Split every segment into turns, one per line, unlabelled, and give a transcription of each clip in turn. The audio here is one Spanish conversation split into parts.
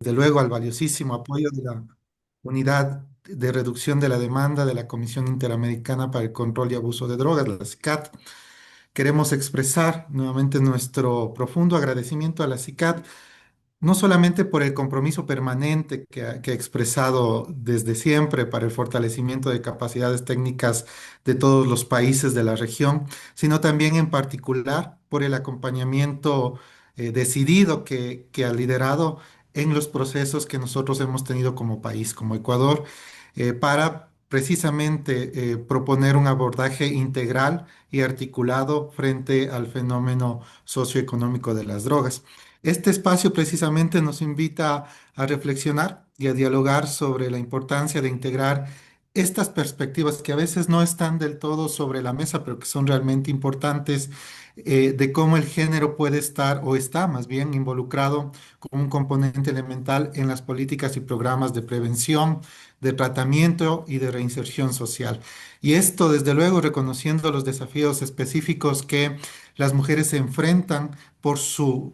desde luego al valiosísimo apoyo de la Unidad de Reducción de la Demanda de la Comisión Interamericana para el Control y Abuso de Drogas, la CICAT. Queremos expresar nuevamente nuestro profundo agradecimiento a la CICAT no solamente por el compromiso permanente que ha expresado desde siempre para el fortalecimiento de capacidades técnicas de todos los países de la región, sino también en particular por el acompañamiento decidido que ha liderado en los procesos que nosotros hemos tenido como país, como Ecuador, para precisamente proponer un abordaje integral y articulado frente al fenómeno socioeconómico de las drogas. Este espacio precisamente nos invita a reflexionar y a dialogar sobre la importancia de integrar estas perspectivas que a veces no están del todo sobre la mesa, pero que son realmente importantes, de cómo el género puede estar o está más bien involucrado como un componente elemental en las políticas y programas de prevención, de tratamiento y de reinserción social. Y esto, desde luego, reconociendo los desafíos específicos que las mujeres se enfrentan por su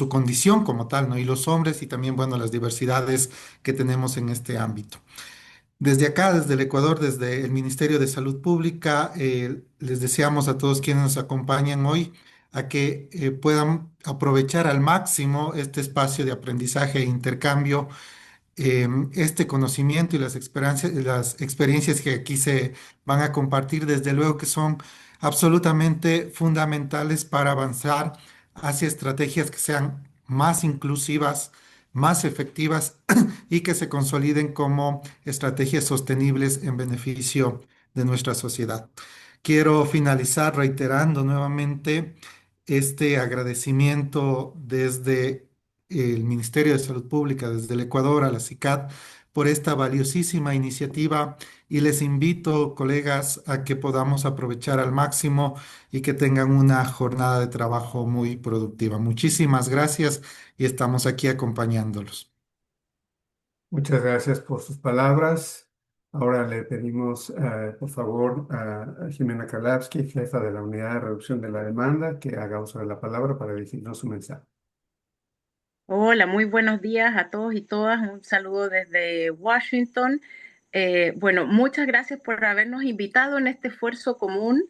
condición como tal, ¿no? Y los hombres y también, bueno, las diversidades que tenemos en este ámbito. Desde acá, desde el Ecuador, desde el Ministerio de Salud Pública, les deseamos a todos quienes nos acompañan hoy a que puedan aprovechar al máximo este espacio de aprendizaje e intercambio, este conocimiento y las experiencias que aquí se van a compartir, desde luego que son absolutamente fundamentales para avanzar hacia estrategias que sean más inclusivas, más efectivas y que se consoliden como estrategias sostenibles en beneficio de nuestra sociedad. Quiero finalizar reiterando nuevamente este agradecimiento desde el Ministerio de Salud Pública, desde el Ecuador a la CICAD, por esta valiosísima iniciativa y les invito, colegas, a que podamos aprovechar al máximo y que tengan una jornada de trabajo muy productiva. Muchísimas gracias y estamos aquí acompañándolos.
Muchas gracias por sus palabras. Ahora le pedimos, por favor, a Jimena Kalapsky, jefa de la Unidad de Reducción de la Demanda, que haga uso de la palabra para dirigirnos su mensaje.
Hola, muy buenos días a todos y todas. Un saludo desde Washington. Bueno, muchas gracias por habernos invitado en este esfuerzo común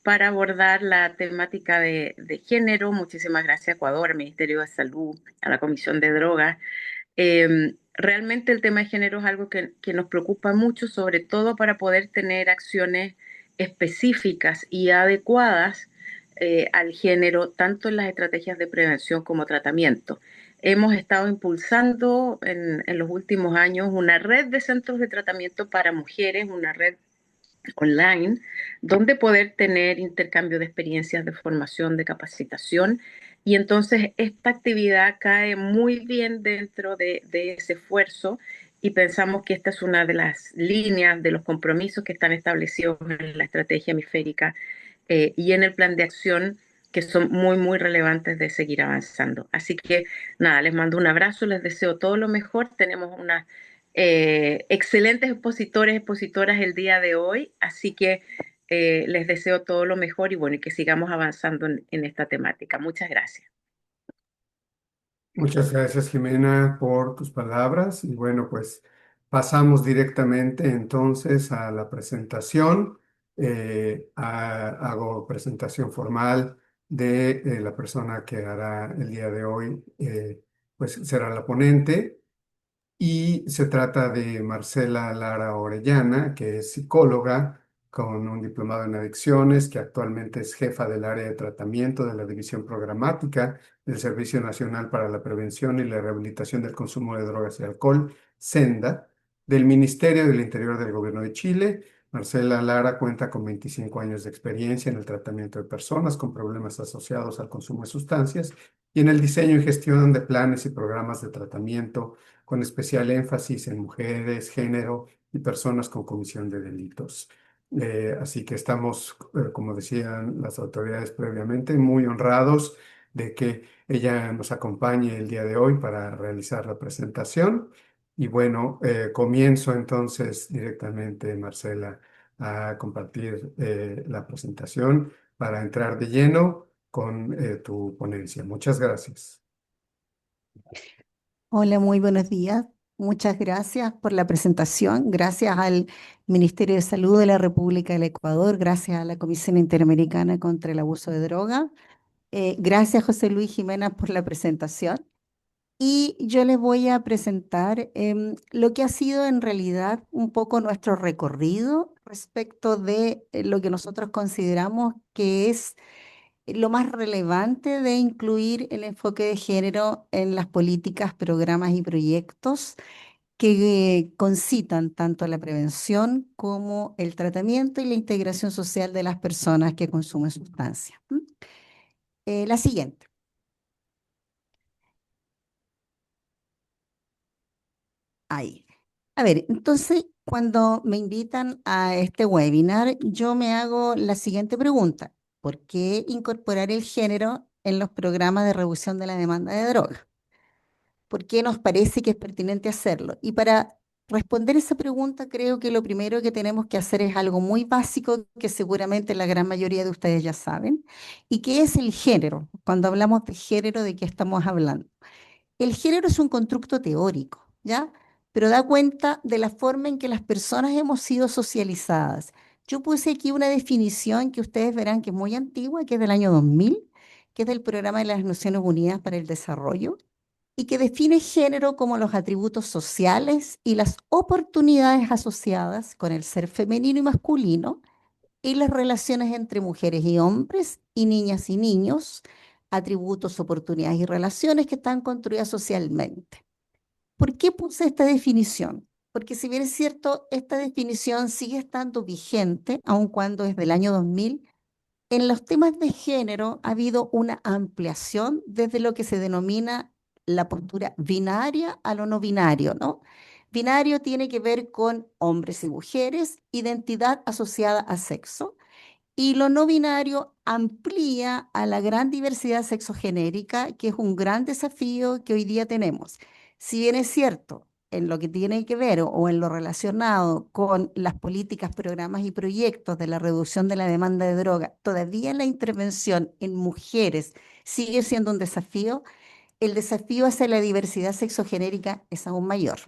para abordar la temática de género. Muchísimas gracias, Ecuador, al Ministerio de Salud, a la Comisión de Drogas. Realmente el tema de género es algo que nos preocupa mucho, sobre todo para poder tener acciones específicas y adecuadas al género, tanto en las estrategias de prevención como tratamiento. Hemos estado impulsando en los últimos años una red de centros de tratamiento para mujeres, una red online, donde poder tener intercambio de experiencias de formación, de capacitación. Y entonces esta actividad cae muy bien dentro de ese esfuerzo y pensamos que esta es una de las líneas de los compromisos que están establecidos en la estrategia hemisférica y en el plan de acción que son muy, muy relevantes de seguir avanzando. Así que nada, les mando un abrazo, les deseo todo lo mejor. Tenemos unas excelentes expositores, expositoras el día de hoy, así que les deseo todo lo mejor y bueno, y que sigamos avanzando en esta temática. Muchas gracias.
Muchas gracias, Jimena, por tus palabras. Y bueno, pues pasamos directamente entonces a la presentación. Hago presentación formal de la persona que hará el día de hoy, pues será la ponente. Y se trata de Marcela Lara Orellana, que es psicóloga con un diplomado en adicciones, que actualmente es jefa del área de tratamiento de la División Programática del Servicio Nacional para la Prevención y la Rehabilitación del Consumo de Drogas y Alcohol, SENDA, del Ministerio del Interior del Gobierno de Chile. Marcela Lara cuenta con 25 años de experiencia en el tratamiento de personas con problemas asociados al consumo de sustancias y en el diseño y gestión de planes y programas de tratamiento con especial énfasis en mujeres, género y personas con comisión de delitos. Así que estamos, como decían las autoridades previamente, muy honrados de que ella nos acompañe el día de hoy para realizar la presentación. Y bueno, comienzo entonces directamente, Marcela, a compartir la presentación para entrar de lleno con tu ponencia. Muchas gracias.
Hola, muy buenos días. Muchas gracias por la presentación. Gracias al Ministerio de Salud de la República del Ecuador, gracias a la Comisión Interamericana contra el Abuso de Droga. Gracias, José Luis Jiménez, por la presentación. Y yo les voy a presentar lo que ha sido en realidad un poco nuestro recorrido respecto de lo que nosotros consideramos que es lo más relevante de incluir el enfoque de género en las políticas, programas y proyectos que concitan tanto la prevención como el tratamiento y la integración social de las personas que consumen sustancias. La siguiente. Ahí. A ver, entonces, cuando me invitan a este webinar, yo me hago la siguiente pregunta. ¿Por qué incorporar el género en los programas de reducción de la demanda de drogas? ¿Por qué nos parece que es pertinente hacerlo? Y para responder esa pregunta, creo que lo primero que tenemos que hacer es algo muy básico que seguramente la gran mayoría de ustedes ya saben, y que es el género. Cuando hablamos de género, ¿de qué estamos hablando? El género es un constructo teórico, ¿ya? Pero da cuenta de la forma en que las personas hemos sido socializadas. Yo puse aquí una definición que ustedes verán que es muy antigua, que es del año 2000, que es del Programa de las Naciones Unidas para el Desarrollo, y que define género como los atributos sociales y las oportunidades asociadas con el ser femenino y masculino y las relaciones entre mujeres y hombres y niñas y niños, atributos, oportunidades y relaciones que están construidas socialmente. ¿Por qué puse esta definición? Porque si bien es cierto, esta definición sigue estando vigente, aun cuando es del año 2000, en los temas de género ha habido una ampliación desde lo que se denomina la postura binaria a lo no binario, ¿no? Binario tiene que ver con hombres y mujeres, identidad asociada a sexo, y lo no binario amplía a la gran diversidad sexogenérica, que es un gran desafío que hoy día tenemos. Si bien es cierto, en lo que tiene que ver o en lo relacionado con las políticas, programas y proyectos de la reducción de la demanda de droga, todavía la intervención en mujeres sigue siendo un desafío, el desafío hacia la diversidad sexogenérica es aún mayor.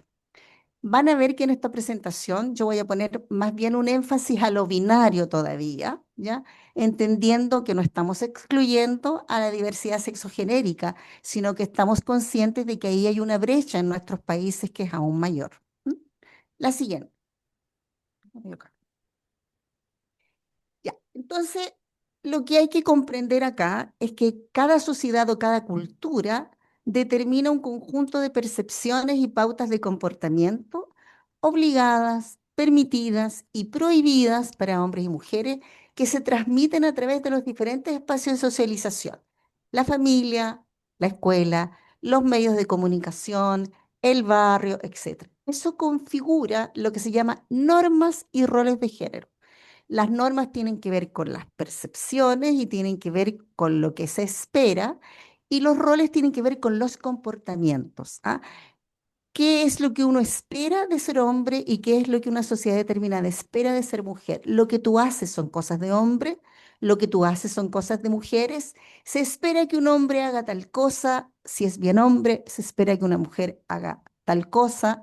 Van a ver que en esta presentación yo voy a poner más bien un énfasis a lo binario todavía, ¿ya? Entendiendo que no estamos excluyendo a la diversidad sexogenérica, sino que estamos conscientes de que ahí hay una brecha en nuestros países que es aún mayor. ¿Mm? La siguiente. Ya, entonces, lo que hay que comprender acá es que cada sociedad o cada cultura determina un conjunto de percepciones y pautas de comportamiento obligadas, permitidas y prohibidas para hombres y mujeres que se transmiten a través de los diferentes espacios de socialización, la familia, la escuela, los medios de comunicación, el barrio, etc. Eso configura lo que se llama normas y roles de género. Las normas tienen que ver con las percepciones y tienen que ver con lo que se espera, y los roles tienen que ver con los comportamientos. ¿Ah? ¿Qué es lo que uno espera de ser hombre y qué es lo que una sociedad determinada espera de ser mujer? Lo que tú haces son cosas de hombre, lo que tú haces son cosas de mujeres. Se espera que un hombre haga tal cosa, si es bien hombre, se espera que una mujer haga tal cosa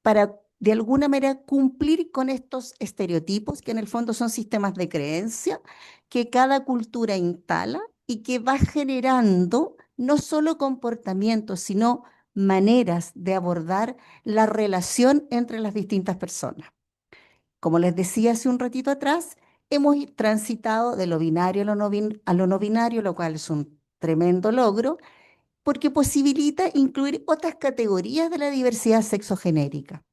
para de alguna manera cumplir con estos estereotipos, que en el fondo son sistemas de creencia que cada cultura instala y que va generando no solo comportamientos, sino maneras de abordar la relación entre las distintas personas. Como les decía hace un ratito atrás, hemos transitado de lo binario a lo no binario, lo cual es un tremendo logro, porque posibilita incluir otras categorías de la diversidad sexogenérica.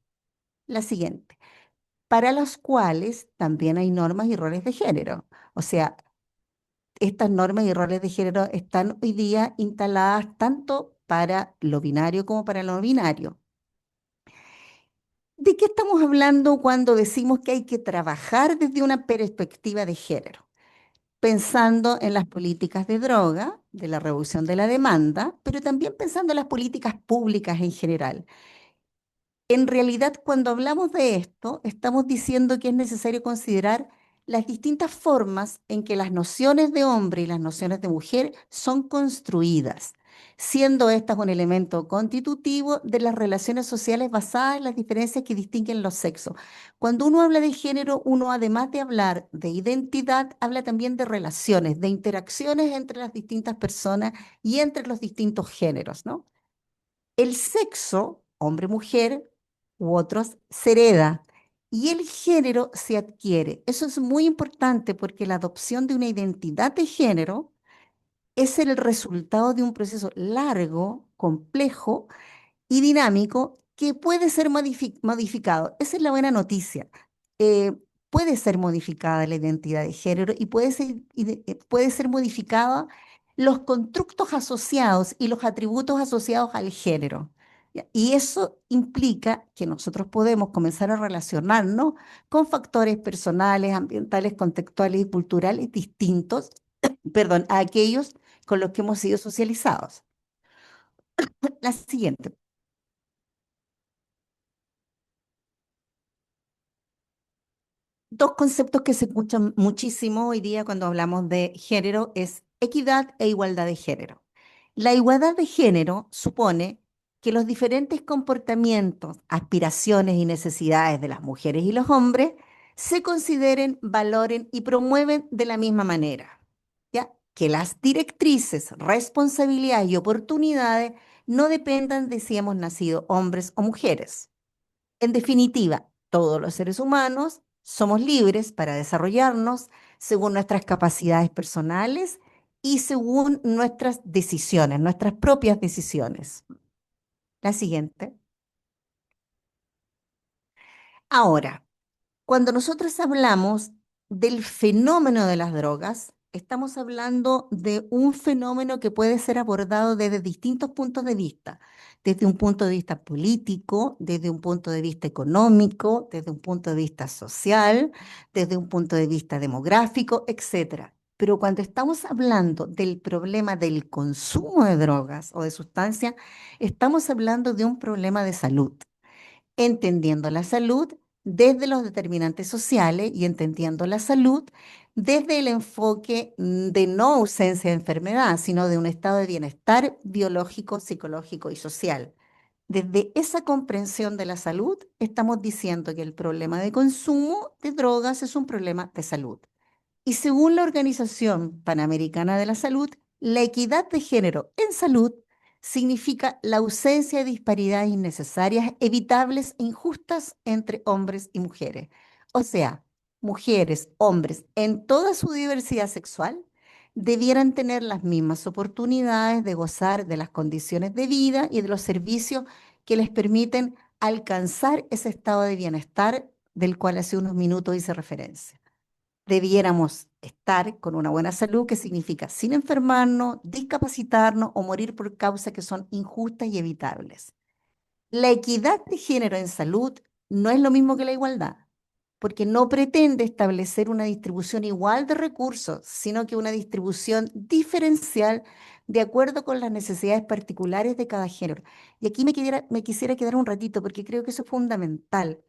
La siguiente, para las cuales también hay normas y roles de género. O sea, estas normas y roles de género están hoy día instaladas tanto para lo binario como para lo no binario. ¿De qué estamos hablando cuando decimos que hay que trabajar desde una perspectiva de género? Pensando en las políticas de droga, de la reducción de la demanda, pero también pensando en las políticas públicas en general. En realidad, cuando hablamos de esto, estamos diciendo que es necesario considerar las distintas formas en que las nociones de hombre y las nociones de mujer son construidas. siendo estas un elemento constitutivo de las relaciones sociales basadas en las diferencias que distinguen los sexos. Cuando uno habla de género, uno además de hablar de identidad, habla también de relaciones, de interacciones entre las distintas personas y entre los distintos géneros, ¿no? El sexo, hombre-mujer u otros, se hereda y el género se adquiere. Eso es muy importante porque la adopción de una identidad de género es el resultado de un proceso largo, complejo y dinámico que puede ser modificado. Esa es la buena noticia. Eh, Puede ser modificada la identidad de género y puede ser modificada los constructos asociados y los atributos asociados al género. ¿Ya? Y eso implica que nosotros podemos comenzar a relacionarnos con factores personales, ambientales, contextuales y culturales distintos, perdón, a aquellos con los que hemos sido socializados. La siguiente. Dos conceptos que se escuchan muchísimo hoy día cuando hablamos de género es equidad e igualdad de género. La igualdad de género supone que los diferentes comportamientos, aspiraciones y necesidades de las mujeres y los hombres se consideren, valoren y promueven de la misma manera. ¿Ya? Que las directrices, responsabilidades y oportunidades no dependan de si hemos nacido hombres o mujeres. En definitiva, todos los seres humanos somos libres para desarrollarnos según nuestras capacidades personales y según nuestras decisiones, nuestras propias decisiones. La siguiente. Ahora, cuando nosotros hablamos del fenómeno de las drogas, estamos hablando de un fenómeno que puede ser abordado desde distintos puntos de vista, desde un punto de vista político, desde un punto de vista económico, desde un punto de vista social, desde un punto de vista demográfico, etcétera. Pero cuando estamos hablando del problema del consumo de drogas o de sustancias, estamos hablando de un problema de salud, entendiendo la salud desde los determinantes sociales y entendiendo la salud desde el enfoque de no ausencia de enfermedad, sino de un estado de bienestar biológico, psicológico y social. Desde esa comprensión de la salud, estamos diciendo que el problema de consumo de drogas es un problema de salud. Y según la Organización Panamericana de la Salud, la equidad de género en salud significa la ausencia de disparidades innecesarias, evitables e injustas entre hombres y mujeres. O sea, mujeres, hombres, en toda su diversidad sexual, debieran tener las mismas oportunidades de gozar de las condiciones de vida y de los servicios que les permiten alcanzar ese estado de bienestar del cual hace unos minutos hice referencia. Debiéramos estar con una buena salud, que significa sin enfermarnos, discapacitarnos o morir por causas que son injustas y evitables. La equidad de género en salud no es lo mismo que la igualdad, porque no pretende establecer una distribución igual de recursos, sino que una distribución diferencial de acuerdo con las necesidades particulares de cada género. Y aquí me quisiera quedar un ratito porque creo que eso es fundamental.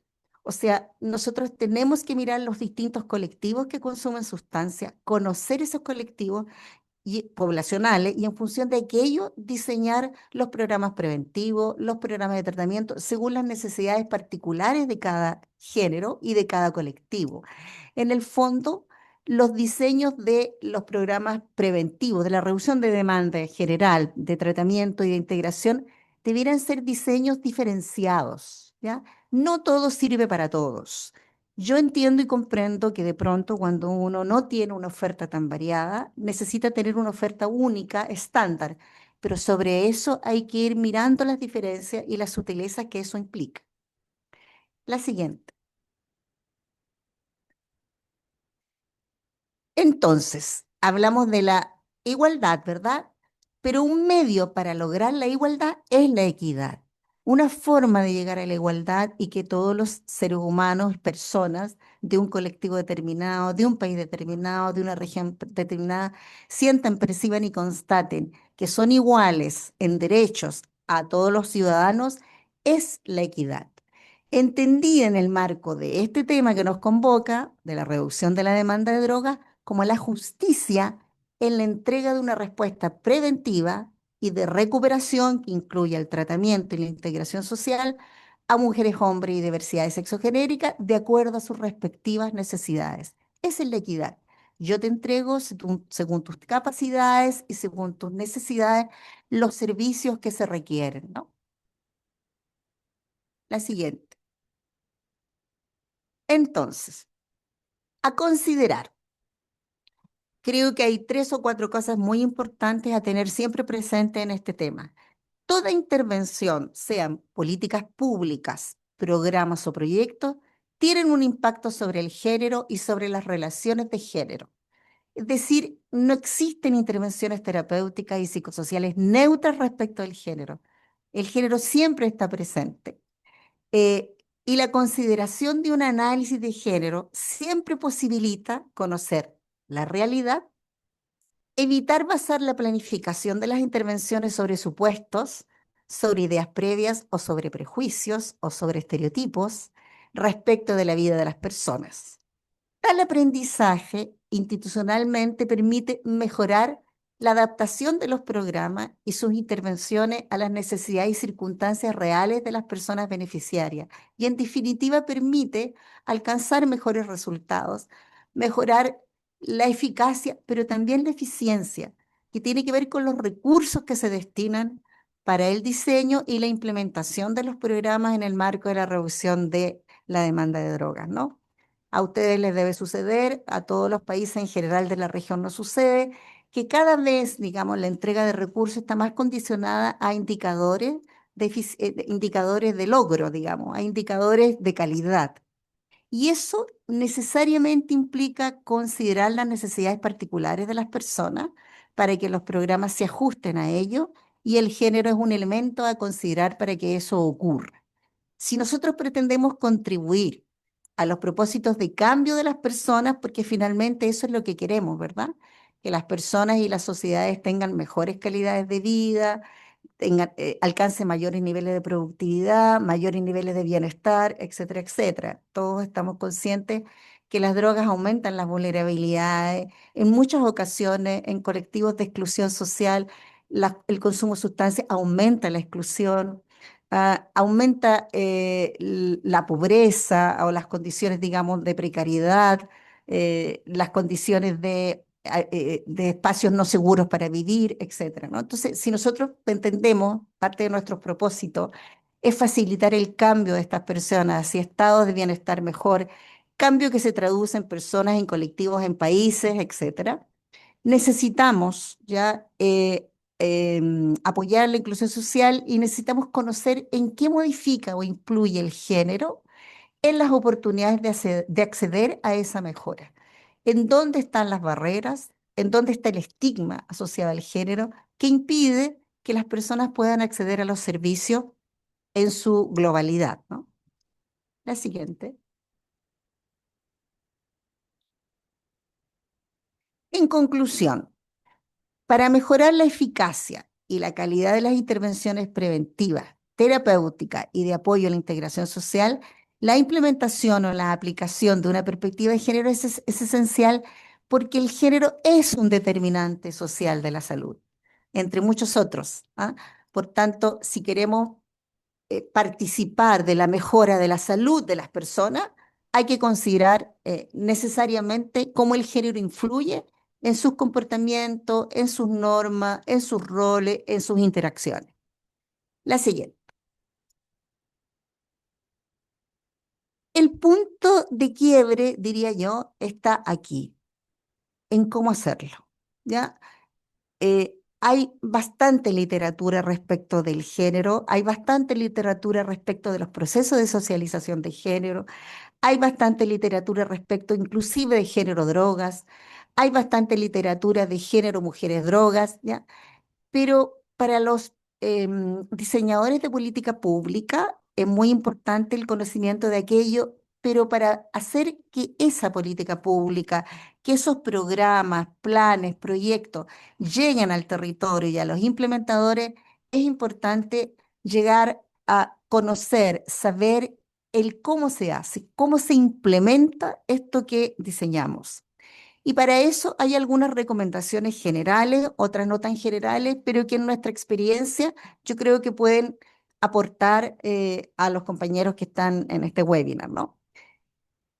O sea, nosotros tenemos que mirar los distintos colectivos que consumen sustancias, conocer esos colectivos y poblacionales y en función de aquello diseñar los programas preventivos, los programas de tratamiento según las necesidades particulares de cada género y de cada colectivo. En el fondo, los diseños de los programas preventivos, de la reducción de demanda en general, de tratamiento y de integración, debieran ser diseños diferenciados, ¿ya? No todo sirve para todos. Yo entiendo y comprendo que de pronto cuando uno no tiene una oferta tan variada, necesita tener una oferta única, estándar, pero sobre eso hay que ir mirando las diferencias y las sutilezas que eso implica. La siguiente. Entonces, hablamos de la igualdad, ¿verdad? Pero un medio para lograr la igualdad es la equidad. Una forma de llegar a la igualdad y que todos los seres humanos, personas de un colectivo determinado, de un país determinado, de una región determinada, sientan, perciban y constaten que son iguales en derechos a todos los ciudadanos, es la equidad. Entendida en el marco de este tema que nos convoca, de la reducción de la demanda de drogas, como la justicia en la entrega de una respuesta preventiva y de recuperación que incluye el tratamiento y la integración social a mujeres, hombres y diversidades sexogenéricas de acuerdo a sus respectivas necesidades. Esa es la equidad. Yo te entrego según tus capacidades y según tus necesidades los servicios que se requieren, ¿no? La siguiente. Entonces, a considerar. Creo que hay 3 o 4 cosas muy importantes a tener siempre presente en este tema. Toda intervención, sean políticas públicas, programas o proyectos, tienen un impacto sobre el género y sobre las relaciones de género. Es decir, no existen intervenciones terapéuticas y psicosociales neutras respecto al género. El género siempre está presente. Y la consideración de un análisis de género siempre posibilita conocer la realidad, evitar basar la planificación de las intervenciones sobre supuestos, sobre ideas previas o sobre prejuicios o sobre estereotipos respecto de la vida de las personas. Tal aprendizaje institucionalmente permite mejorar la adaptación de los programas y sus intervenciones a las necesidades y circunstancias reales de las personas beneficiarias y en definitiva permite alcanzar mejores resultados, mejorar la eficacia, pero también la eficiencia, que tiene que ver con los recursos que se destinan para el diseño y la implementación de los programas en el marco de la reducción de la demanda de drogas, ¿no? A ustedes les debe suceder, a todos los países en general de la región no sucede, que cada vez, digamos, la entrega de recursos está más condicionada a indicadores indicadores de logro, digamos, a indicadores de calidad. Y eso necesariamente implica considerar las necesidades particulares de las personas para que los programas se ajusten a ello, y el género es un elemento a considerar para que eso ocurra. Si nosotros pretendemos contribuir a los propósitos de cambio de las personas, porque finalmente eso es lo que queremos, ¿verdad? Que las personas y las sociedades tengan mejores calidades de vida, alcance mayores niveles de productividad, mayores niveles de bienestar, etcétera, etcétera. Todos estamos conscientes que las drogas aumentan las vulnerabilidades, en muchas ocasiones en colectivos de exclusión social, el consumo de sustancias aumenta la exclusión, aumenta la pobreza o las condiciones, digamos, de precariedad, las condiciones de espacios no seguros para vivir, etcétera, ¿no? Entonces, si nosotros entendemos, parte de nuestro propósito es facilitar el cambio de estas personas hacia estados de bienestar mejor, cambio que se traduce en personas, en colectivos, en países, etcétera. Necesitamos ya apoyar la inclusión social y necesitamos conocer en qué modifica o influye el género en las oportunidades de acceder a esa mejora. ¿En dónde están las barreras? ¿En dónde está el estigma asociado al género que impide que las personas puedan acceder a los servicios en su globalidad, ¿no? La siguiente. En conclusión, para mejorar la eficacia y la calidad de las intervenciones preventivas, terapéuticas y de apoyo a la integración social, la implementación o la aplicación de una perspectiva de género es esencial porque el género es un determinante social de la salud, entre muchos otros, ¿ah? Por tanto, si queremos participar de la mejora de la salud de las personas, hay que considerar necesariamente cómo el género influye en sus comportamientos, en sus normas, en sus roles, en sus interacciones. La siguiente. El punto de quiebre, diría yo, está aquí, en cómo hacerlo. ¿Ya? Hay bastante literatura respecto del género, hay bastante literatura respecto de los procesos de socialización de género, hay bastante literatura respecto inclusive de género drogas, hay bastante literatura de género mujeres drogas, ¿ya? Pero para los diseñadores de política pública es muy importante el conocimiento de aquello, pero para hacer que esa política pública, que esos programas, planes, proyectos lleguen al territorio y a los implementadores, es importante llegar a conocer, saber el cómo se hace, cómo se implementa esto que diseñamos. Y para eso hay algunas recomendaciones generales, otras no tan generales, pero que en nuestra experiencia yo creo que pueden aportar a los compañeros que están en este webinar, ¿no?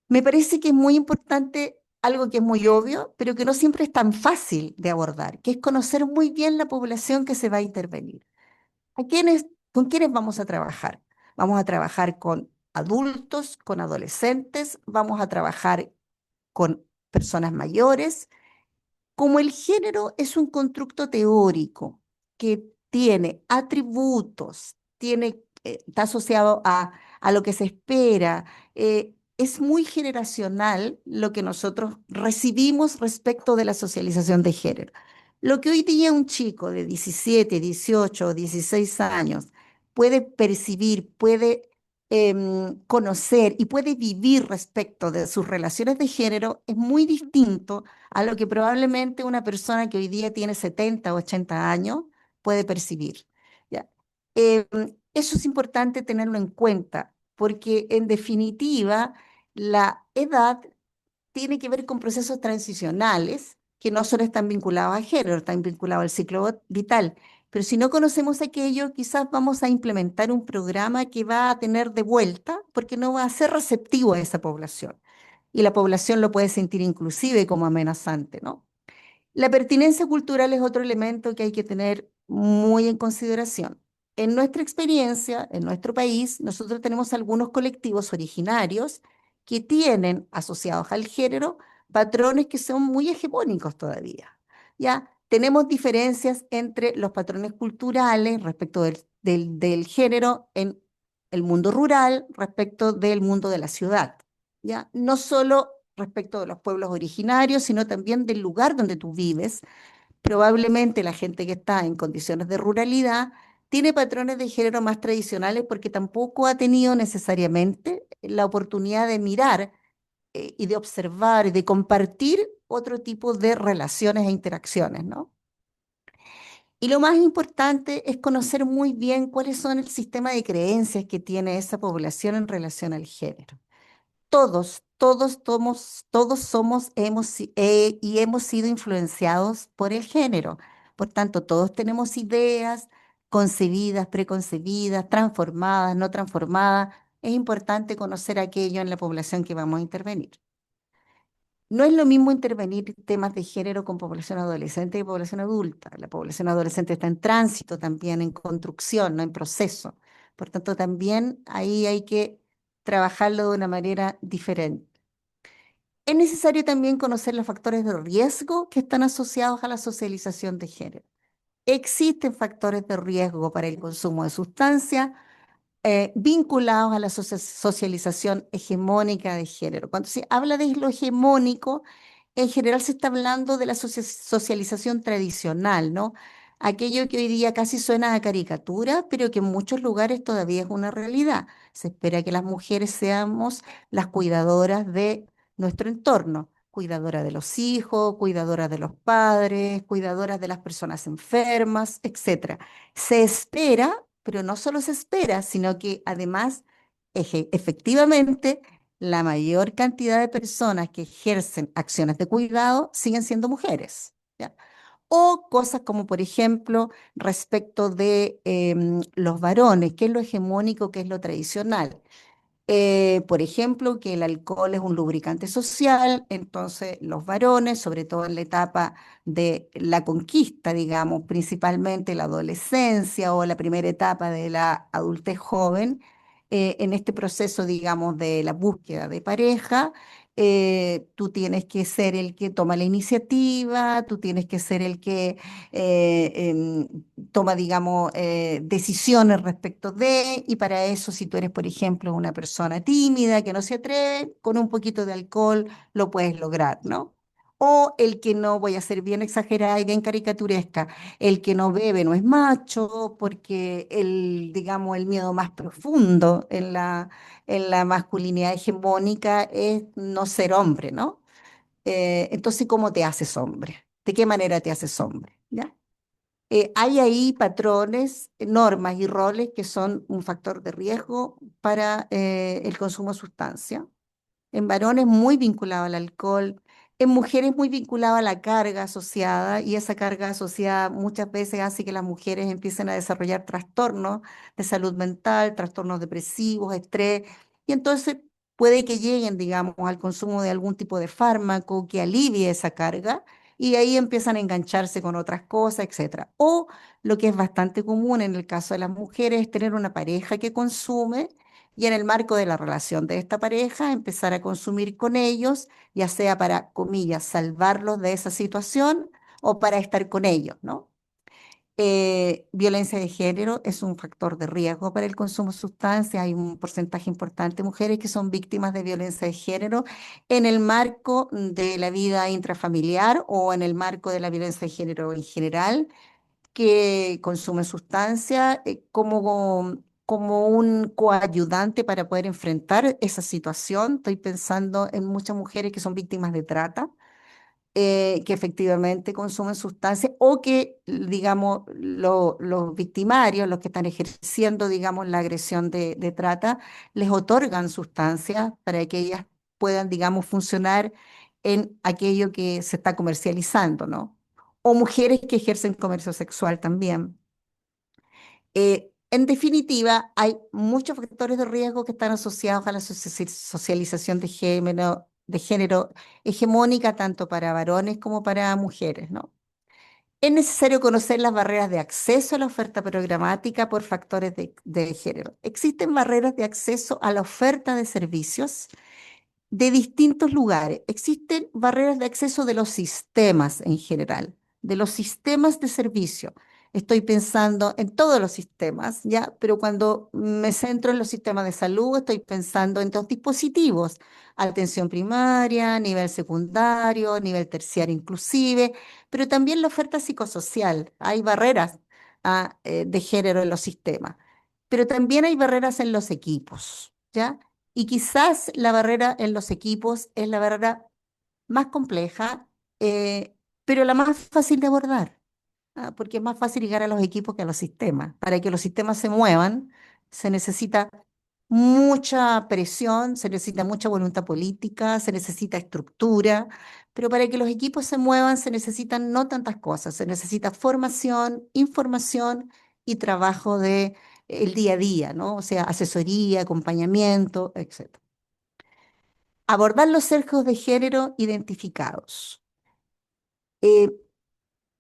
Me parece que es muy importante algo que es muy obvio, pero que no siempre es tan fácil de abordar, que es conocer muy bien la población que se va a intervenir. ¿Con quiénes vamos a trabajar? Vamos a trabajar con adultos, con adolescentes, vamos a trabajar con personas mayores. Como el género es un constructo teórico que tiene atributos, está asociado a lo que se espera, es muy generacional lo que nosotros recibimos respecto de la socialización de género. Lo que hoy día un chico de 17, 18 o 16 años puede percibir, puede conocer y puede vivir respecto de sus relaciones de género es muy distinto a lo que probablemente una persona que hoy día tiene 70 o 80 años puede percibir. ¿Ya? Em, Eso es importante tenerlo en cuenta, porque en definitiva la edad tiene que ver con procesos transicionales que no solo están vinculados a género, están vinculados al ciclo vital. Pero si no conocemos aquello, quizás vamos a implementar un programa que va a tener de vuelta, porque no va a ser receptivo a esa población. Y la población lo puede sentir inclusive como amenazante, ¿no? La pertinencia cultural es otro elemento que hay que tener muy en consideración. En nuestra experiencia, en nuestro país, nosotros tenemos algunos colectivos originarios que tienen asociados al género patrones que son muy hegemónicos todavía. ¿Ya? Tenemos diferencias entre los patrones culturales respecto del género en el mundo rural respecto del mundo de la ciudad. ¿Ya? No solo respecto de los pueblos originarios, sino también del lugar donde tú vives. Probablemente la gente que está en condiciones de ruralidad tiene patrones de género más tradicionales porque tampoco ha tenido necesariamente la oportunidad de mirar y de observar y de compartir otro tipo de relaciones e interacciones, ¿no? Y lo más importante es conocer muy bien cuáles son el sistema de creencias que tiene esa población en relación al género. Todos somos y hemos sido influenciados por el género. Por tanto, todos tenemos ideas concebidas, preconcebidas, transformadas, no transformadas. Es importante conocer aquello en la población que vamos a intervenir. No es lo mismo intervenir temas de género con población adolescente y población adulta. La población adolescente está en tránsito también, en construcción, no en proceso. Por tanto, también ahí hay que trabajarlo de una manera diferente. Es necesario también conocer los factores de riesgo que están asociados a la socialización de género. Existen factores de riesgo para el consumo de sustancias, vinculados a la socialización hegemónica de género. Cuando se habla de lo hegemónico, en general se está hablando de la socialización tradicional, ¿no? Aquello que hoy día casi suena a caricatura, pero que en muchos lugares todavía es una realidad. Se espera que las mujeres seamos las cuidadoras de nuestro entorno, cuidadoras de los hijos, cuidadoras de los padres, cuidadoras de las personas enfermas, etcétera. Se espera, pero no solo se espera, sino que además, efectivamente, la mayor cantidad de personas que ejercen acciones de cuidado siguen siendo mujeres. ¿Ya? O cosas como, por ejemplo, respecto de los varones, qué es lo hegemónico, qué es lo tradicional. Por ejemplo, que el alcohol es un lubricante social, entonces los varones, sobre todo en la etapa de la conquista, digamos, principalmente la adolescencia o la primera etapa de la adultez joven, en este proceso, digamos, de la búsqueda de pareja, tú tienes que ser el que toma la iniciativa, tú tienes que ser el que toma, digamos, decisiones respecto de, y para eso, si tú eres, por ejemplo, una persona tímida que no se atreve, con un poquito de alcohol lo puedes lograr, ¿no? O el que no, voy a ser bien exagerada y bien caricaturesca, el que no bebe no es macho, porque el, digamos, el miedo más profundo en la masculinidad hegemónica es no ser hombre, ¿no? Entonces, ¿cómo te haces hombre? ¿De qué manera te haces hombre? ¿Ya? Hay ahí patrones, normas y roles que son un factor de riesgo para el consumo de sustancia. En varones muy vinculado al alcohol, En mujeres muy vinculado a la carga asociada y esa carga asociada muchas veces hace que las mujeres empiecen a desarrollar trastornos de salud mental, trastornos depresivos, estrés y entonces puede que lleguen, digamos, al consumo de algún tipo de fármaco que alivie esa carga y ahí empiezan a engancharse con otras cosas, etcétera. O lo que es bastante común en el caso de las mujeres es tener una pareja que consume y en el marco de la relación de esta pareja empezar a consumir con ellos ya sea para, comillas, salvarlos de esa situación o para estar con ellos, ¿no? Violencia de género es un factor de riesgo para el consumo de sustancias. Hay un porcentaje importante de mujeres que son víctimas de violencia de género en el marco de la vida intrafamiliar o en el marco de la violencia de género en general, que consumen sustancias como un coayudante para poder enfrentar esa situación. Estoy pensando en muchas mujeres que son víctimas de trata, que efectivamente consumen sustancias o que, digamos, los victimarios, los que están ejerciendo, digamos, la agresión de trata, les otorgan sustancias para que ellas puedan, digamos, funcionar en aquello que se está comercializando, ¿no? O mujeres que ejercen comercio sexual también. En definitiva, hay muchos factores de riesgo que están asociados a la socialización de género hegemónica tanto para varones como para mujeres, ¿no? Es necesario conocer las barreras de acceso a la oferta programática por factores de género. Existen barreras de acceso a la oferta de servicios de distintos lugares. Existen barreras de acceso de los sistemas en general, de los sistemas de servicio. Estoy pensando en todos los sistemas, ¿ya? Pero cuando me centro en los sistemas de salud, estoy pensando en dos dispositivos, atención primaria, nivel secundario, nivel terciario inclusive, pero también la oferta psicosocial. Hay barreras de género en los sistemas, pero también hay barreras en los equipos, ¿ya? Y quizás la barrera en los equipos es la barrera más compleja, pero la más fácil de abordar, porque es más fácil llegar a los equipos que a los sistemas. Para que los sistemas se muevan, se necesita mucha presión, se necesita mucha voluntad política, se necesita estructura, pero para que los equipos se muevan se necesitan no tantas cosas, se necesita formación, información y trabajo de el día a día, ¿no? O sea, asesoría, acompañamiento, etc. Abordar los sesgos de género identificados. Eh,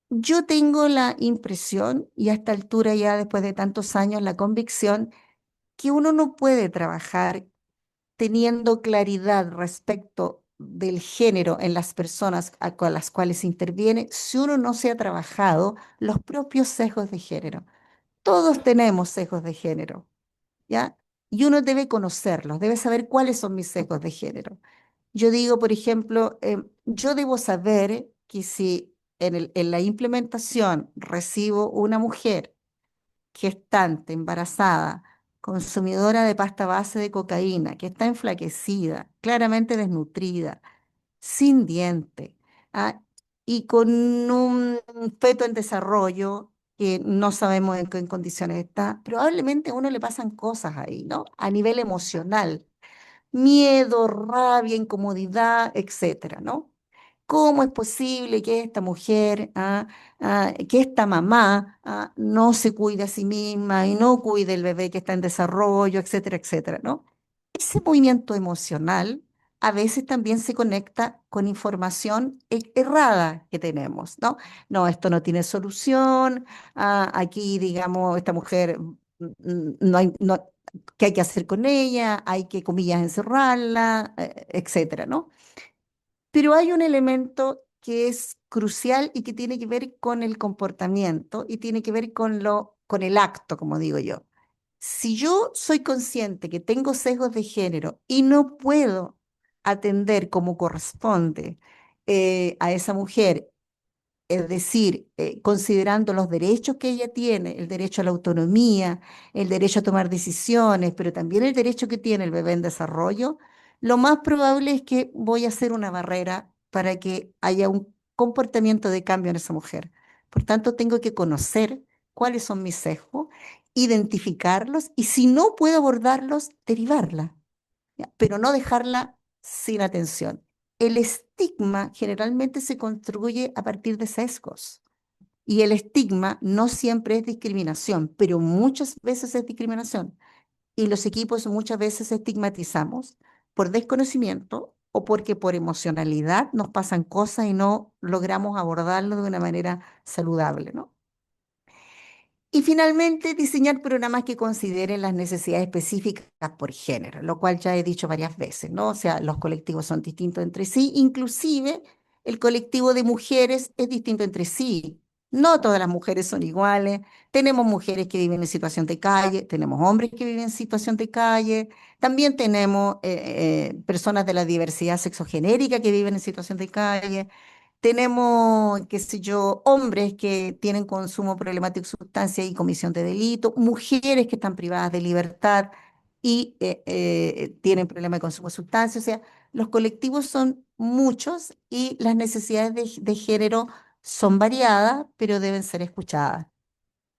yo tengo la impresión, y a esta altura ya después de tantos años, la convicción, que uno no puede trabajar teniendo claridad respecto del género en las personas con las cuales interviene si uno no se ha trabajado los propios sesgos de género. Todos tenemos sesgos de género, ¿ya? Y uno debe conocerlos, debe saber cuáles son mis sesgos de género. Yo digo, por ejemplo, yo debo saber que si en la implementación recibo una mujer gestante, embarazada, consumidora de pasta base de cocaína, que está enflaquecida, claramente desnutrida, sin diente, ¿ah? Y con un feto en desarrollo que no sabemos en qué condiciones está, probablemente a uno le pasan cosas ahí, ¿no? A nivel emocional, miedo, rabia, incomodidad, etcétera, ¿no? ¿Cómo es posible que esta mujer, que esta mamá, no se cuide a sí misma y no cuide el bebé que está en desarrollo, etcétera, etcétera, ¿no? Ese movimiento emocional a veces también se conecta con información errada que tenemos, ¿no? No, esto no tiene solución, aquí, digamos, esta mujer, no hay, no, ¿qué hay que hacer con ella? Hay que, comillas, encerrarla, etcétera, ¿no? Pero hay un elemento que es crucial y que tiene que ver con el comportamiento y tiene que ver con el acto, como digo yo. Si yo soy consciente que tengo sesgos de género y no puedo atender como corresponde a esa mujer, es decir, considerando los derechos que ella tiene, el derecho a la autonomía, el derecho a tomar decisiones, pero también el derecho que tiene el bebé en desarrollo, lo más probable es que voy a hacer una barrera para que haya un comportamiento de cambio en esa mujer. Por tanto, tengo que conocer cuáles son mis sesgos, identificarlos y si no puedo abordarlos, derivarla, ¿ya? Pero no dejarla sin atención. el estigma generalmente se construye a partir de sesgos. Y el estigma no siempre es discriminación, pero muchas veces es discriminación. Y los equipos muchas veces estigmatizamos por desconocimiento o porque por emocionalidad nos pasan cosas y no logramos abordarlo de una manera saludable, ¿no? Y finalmente, diseñar programas que consideren las necesidades específicas por género, lo cual ya he dicho varias veces, ¿no? O sea, los colectivos son distintos entre sí, inclusive el colectivo de mujeres es distinto entre sí. No todas las mujeres son iguales. Tenemos mujeres que viven en situación de calle, tenemos hombres que viven en situación de calle, también tenemos personas de la diversidad sexogenérica que viven en situación de calle. Tenemos, qué sé yo, hombres que tienen consumo problemático de sustancias y comisión de delito, mujeres que están privadas de libertad y tienen problemas de consumo de sustancias. O sea, los colectivos son muchos y las necesidades de género son variadas, pero deben ser escuchadas.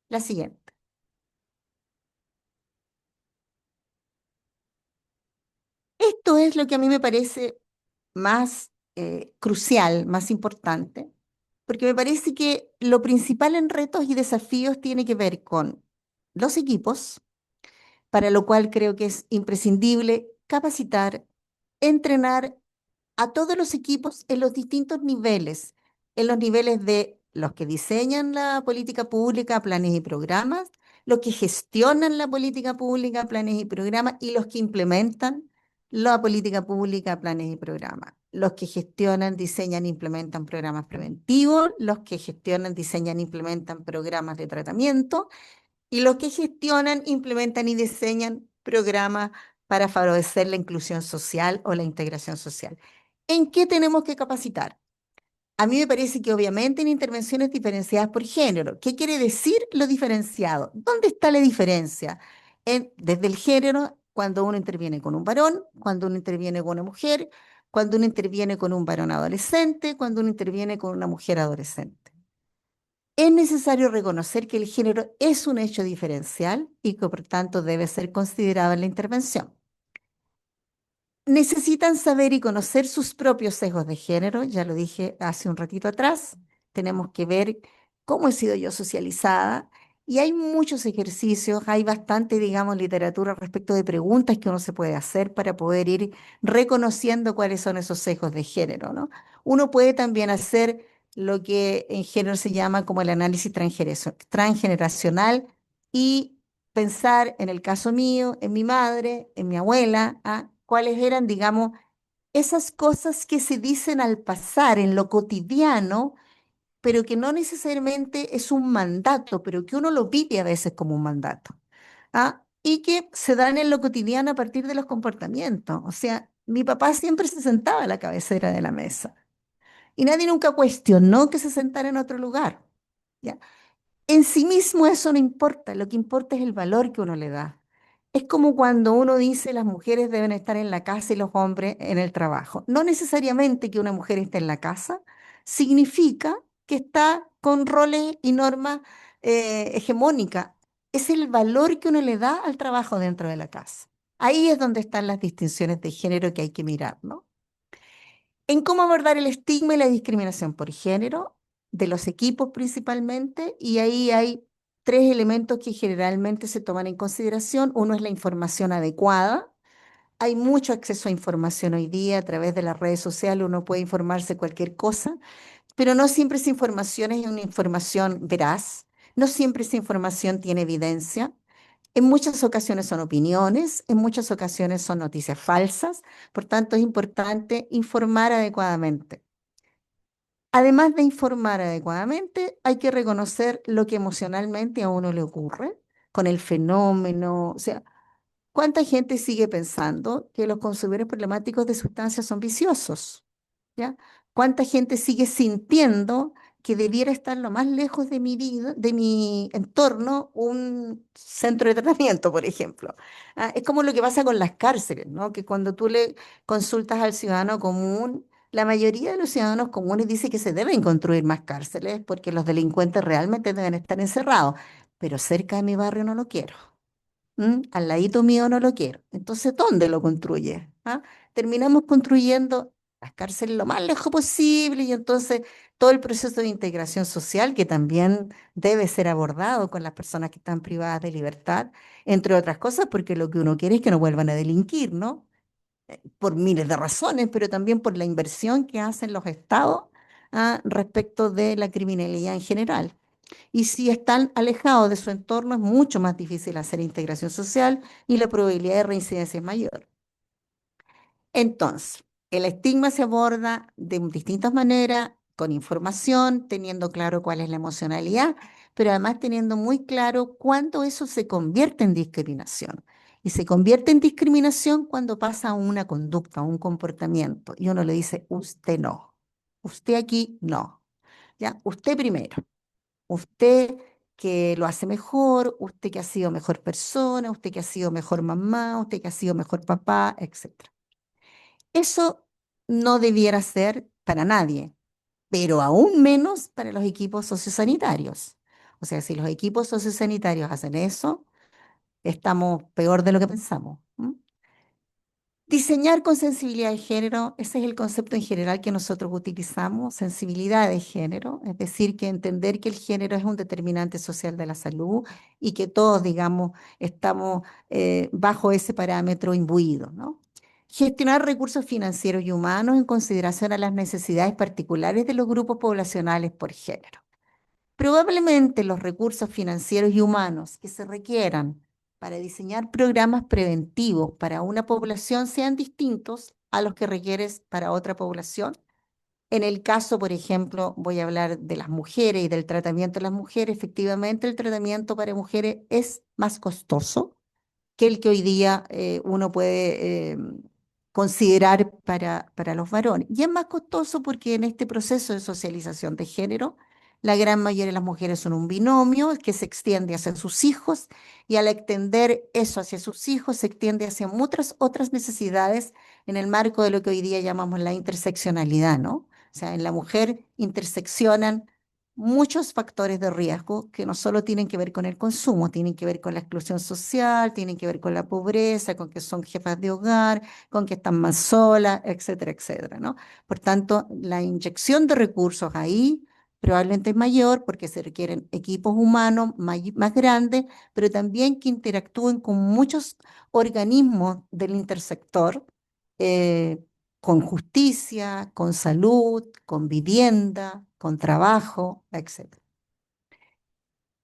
La siguiente. Esto es lo que a mí me parece más crucial, más importante, porque me parece que lo principal en retos y desafíos tiene que ver con los equipos, para lo cual creo que es imprescindible capacitar, entrenar a todos los equipos en los distintos niveles, en los niveles de los que diseñan la política pública, planes y programas, los que gestionan la política pública, planes y programas, y los que implementan la política pública, planes y programas. Los que gestionan, diseñan e implementan programas preventivos, los que gestionan, diseñan e implementan programas de tratamiento, y los que gestionan, implementan y diseñan programas para favorecer la inclusión social o la integración social. ¿En qué tenemos que capacitar? A mí me parece que obviamente en intervenciones diferenciadas por género. ¿Qué quiere decir lo diferenciado? ¿Dónde está la diferencia? Desde el género, cuando uno interviene con un varón, cuando uno interviene con una mujer, cuando uno interviene con un varón adolescente, cuando uno interviene con una mujer adolescente. Es necesario reconocer que el género es un hecho diferencial y que por tanto debe ser considerado en la intervención. Necesitan saber y conocer sus propios sesgos de género, ya lo dije hace un ratito atrás. Tenemos que ver cómo he sido yo socializada y hay muchos ejercicios, hay bastante, digamos, literatura respecto de preguntas que uno se puede hacer para poder ir reconociendo cuáles son esos sesgos de género, ¿no? Uno puede también hacer lo que en género se llama como el análisis transgeneracional y pensar en el caso mío, en mi madre, en mi abuela, cuáles eran, digamos, esas cosas que se dicen al pasar en lo cotidiano, pero que no necesariamente es un mandato, pero que uno lo vive a veces como un mandato, y que se dan en lo cotidiano a partir de los comportamientos. O sea, mi papá siempre se sentaba a la cabecera de la mesa y nadie nunca cuestionó que se sentara en otro lugar. ¿Ya? En sí mismo eso no importa, lo que importa es el valor que uno le da. Es como cuando uno dice las mujeres deben estar en la casa y los hombres en el trabajo. No necesariamente que una mujer esté en la casa significa que está con roles y normas hegemónicas. Es el valor que uno le da al trabajo dentro de la casa. Ahí es donde están las distinciones de género que hay que mirar, ¿no? En cómo abordar el estigma y la discriminación por género de los equipos principalmente, y ahí hay tres elementos que generalmente se toman en consideración. Uno es la información adecuada. Hay mucho acceso a información hoy día a través de las redes sociales, uno puede informarse cualquier cosa, pero no siempre esa información es una información veraz, no siempre esa información tiene evidencia. En muchas ocasiones son opiniones, en muchas ocasiones son noticias falsas, por tanto es importante informar adecuadamente. Además de informar adecuadamente, hay que reconocer lo que emocionalmente a uno le ocurre con el fenómeno. O sea, ¿cuánta gente sigue pensando que los consumidores problemáticos de sustancias son viciosos? ¿Ya? ¿Cuánta gente sigue sintiendo que debiera estar lo más lejos de mi vida, de mi entorno, un centro de tratamiento, por ejemplo? Es como lo que pasa con las cárceles, ¿no? Que cuando tú le consultas al ciudadano común, la mayoría de los ciudadanos comunes dice que se deben construir más cárceles porque los delincuentes realmente deben estar encerrados, pero cerca de mi barrio no lo quiero. Al ladito mío no lo quiero. Entonces, ¿dónde lo construye? Terminamos construyendo las cárceles lo más lejos posible y entonces todo el proceso de integración social que también debe ser abordado con las personas que están privadas de libertad, entre otras cosas, porque lo que uno quiere es que no vuelvan a delinquir, ¿no? Por miles de razones, pero también por la inversión que hacen los estados respecto de la criminalidad en general. Y si están alejados de su entorno, es mucho más difícil hacer integración social y la probabilidad de reincidencia es mayor. Entonces, el estigma se aborda de distintas maneras, con información, teniendo claro cuál es la emocionalidad, pero además teniendo muy claro cuándo eso se convierte en discriminación. Y se convierte en discriminación cuando pasa a una conducta, a un comportamiento, y uno le dice, usted no, usted aquí no, ¿ya? Usted primero, usted que lo hace mejor, usted que ha sido mejor persona, usted que ha sido mejor mamá, usted que ha sido mejor papá, etc. Eso no debiera ser para nadie, pero aún menos para los equipos sociosanitarios. O sea, si los equipos sociosanitarios hacen eso, estamos peor de lo que pensamos. Diseñar con sensibilidad de género, ese es el concepto en general que nosotros utilizamos, sensibilidad de género, es decir, que entender que el género es un determinante social de la salud y que todos, digamos, estamos bajo ese parámetro imbuido, ¿no? Gestionar recursos financieros y humanos en consideración a las necesidades particulares de los grupos poblacionales por género. Probablemente los recursos financieros y humanos que se requieran para diseñar programas preventivos para una población sean distintos a los que requieres para otra población. En el caso, por ejemplo, voy a hablar de las mujeres y del tratamiento de las mujeres. Efectivamente, el tratamiento para mujeres es más costoso que el que hoy día uno puede considerar para los varones. Y es más costoso porque en este proceso de socialización de género, la gran mayoría de las mujeres son un binomio que se extiende hacia sus hijos y al extender eso hacia sus hijos se extiende hacia muchas otras necesidades en el marco de lo que hoy día llamamos la interseccionalidad, ¿no? O sea, en la mujer interseccionan muchos factores de riesgo que no solo tienen que ver con el consumo, tienen que ver con la exclusión social, tienen que ver con la pobreza, con que son jefas de hogar, con que están más solas, etcétera, etcétera, ¿no? Por tanto, la inyección de recursos ahí probablemente es mayor porque se requieren equipos humanos más grandes, pero también que interactúen con muchos organismos del intersector, eh, con justicia, con salud, con vivienda, con trabajo, etc.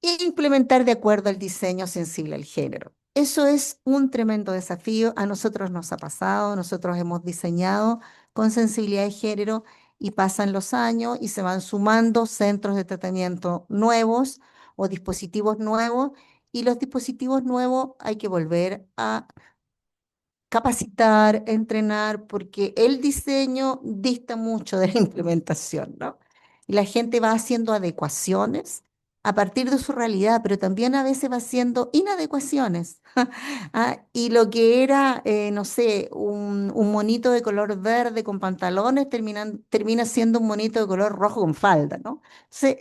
E implementar de acuerdo al diseño sensible al género. Eso es un tremendo desafío. A nosotros nos ha pasado, nosotros hemos diseñado con sensibilidad de género y pasan los años y se van sumando centros de tratamiento nuevos o dispositivos nuevos y los dispositivos nuevos hay que volver a capacitar, entrenar, porque el diseño dista mucho de la implementación, ¿no? Y la gente va haciendo adecuaciones a partir de su realidad, pero también a veces va haciendo inadecuaciones. Y lo que era, no sé, un monito de color verde con pantalones termina siendo un monito de color rojo con falda, ¿no? Entonces,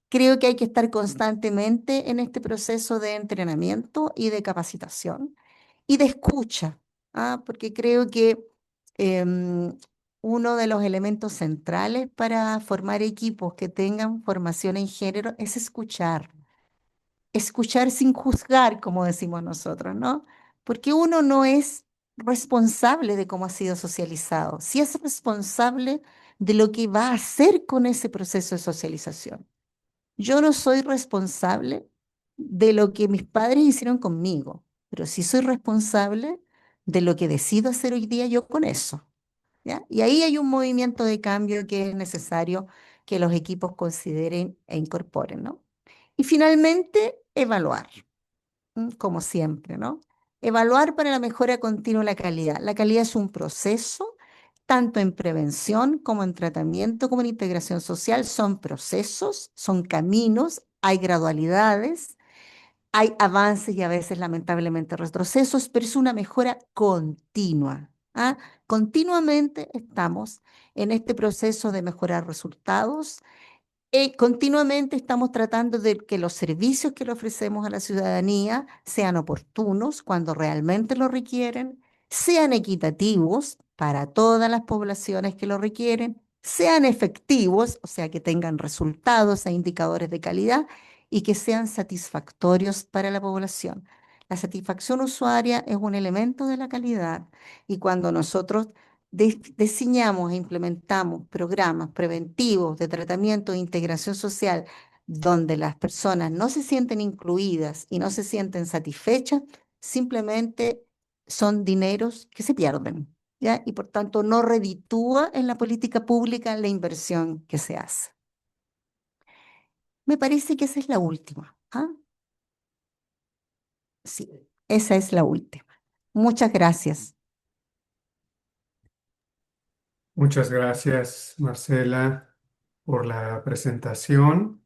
creo que hay que estar constantemente en este proceso de entrenamiento y de capacitación y de escucha, porque creo que em, uno de los elementos centrales para formar equipos que tengan formación en género es escuchar, escuchar sin juzgar, como decimos nosotros, ¿no? Porque uno no es responsable de cómo ha sido socializado, sí es responsable de lo que va a hacer con ese proceso de socialización. Yo no soy responsable de lo que mis padres hicieron conmigo, pero sí soy responsable de lo que decido hacer hoy día yo con eso, ¿ya? Y ahí hay un movimiento de cambio que es necesario que los equipos consideren e incorporen, ¿no? Y finalmente, evaluar, como siempre, ¿no? Evaluar para la mejora continua de la calidad. La calidad es un proceso, tanto en prevención como en tratamiento, como en integración social, son procesos, son caminos, hay gradualidades, hay avances y a veces lamentablemente retrocesos, pero es una mejora continua. Continuamente estamos en este proceso de mejorar resultados continuamente estamos tratando de que los servicios que le ofrecemos a la ciudadanía sean oportunos cuando realmente lo requieren, sean equitativos, para todas las poblaciones que lo requieren, sean efectivos, o sea, que tengan resultados e indicadores de calidad y que sean satisfactorios para la población. La satisfacción usuaria es un elemento de la calidad y cuando nosotros diseñamos e implementamos programas preventivos de tratamiento e integración social donde las personas no se sienten incluidas y no se sienten satisfechas, simplemente son dineros que se pierden, ¿ya? Y por tanto no reditúa en la política pública la inversión que se hace. Me parece que esa es la última. ¿Ah? Sí, esa es la última. Muchas gracias.
Muchas gracias, Marcela, por la presentación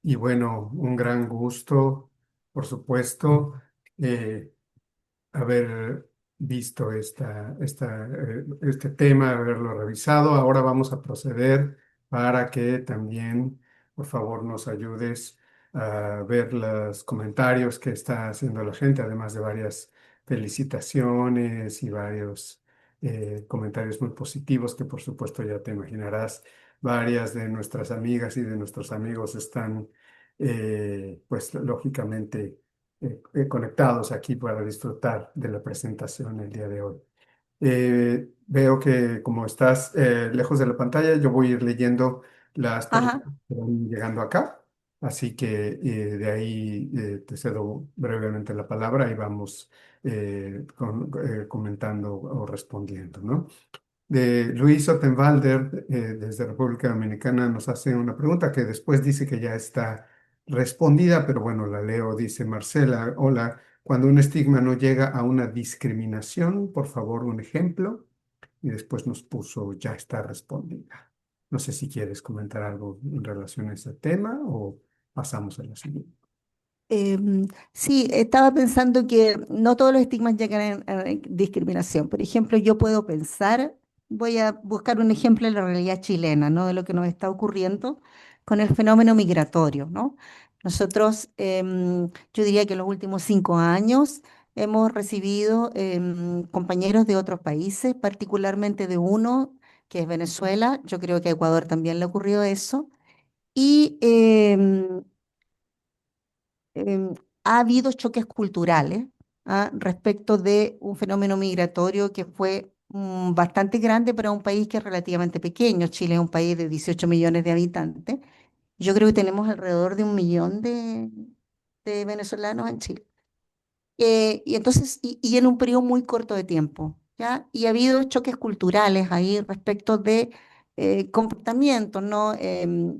y bueno, un gran gusto, por supuesto, eh, haber visto este tema, haberlo revisado. Ahora vamos a proceder para que también, por favor, nos ayudes a ver los comentarios que está haciendo la gente, además de varias felicitaciones y varios comentarios muy positivos que, por supuesto, ya te imaginarás, varias de nuestras amigas y de nuestros amigos están, pues, lógicamente conectados aquí para disfrutar de la presentación el día de hoy. Veo que como estás lejos de la pantalla, yo voy a ir leyendo las
Ajá.
preguntas que van llegando acá, así que de ahí te cedo brevemente la palabra y vamos comentando o respondiendo, ¿no? De Luis Ottenwalder, desde República Dominicana, nos hace una pregunta que después dice que ya está respondida, pero bueno, la leo. Dice Marcela, hola, cuando un estigma no llega a una discriminación, por favor, un ejemplo. Y después nos puso, ya está respondida. No sé si quieres comentar algo en relación a ese tema o pasamos a la siguiente.
Sí, estaba pensando que no todos los estigmas llegan a discriminación. Por ejemplo, yo puedo pensar, voy a buscar un ejemplo de la realidad chilena, ¿no? De lo que nos está ocurriendo con el fenómeno migratorio, ¿no? Nosotros, yo diría que en los últimos 5 años hemos recibido compañeros de otros países, particularmente de uno que es Venezuela. Yo creo que a Ecuador también le ocurrió eso. Y em, ha habido choques culturales, respecto de un fenómeno migratorio que fue bastante grande para un país que es relativamente pequeño. Chile es un país de 18 millones de habitantes. Yo creo que tenemos alrededor de 1 millón de venezolanos en Chile. Y entonces, y en un periodo muy corto de tiempo, ¿ya? Y ha habido choques culturales ahí respecto de comportamientos, ¿no?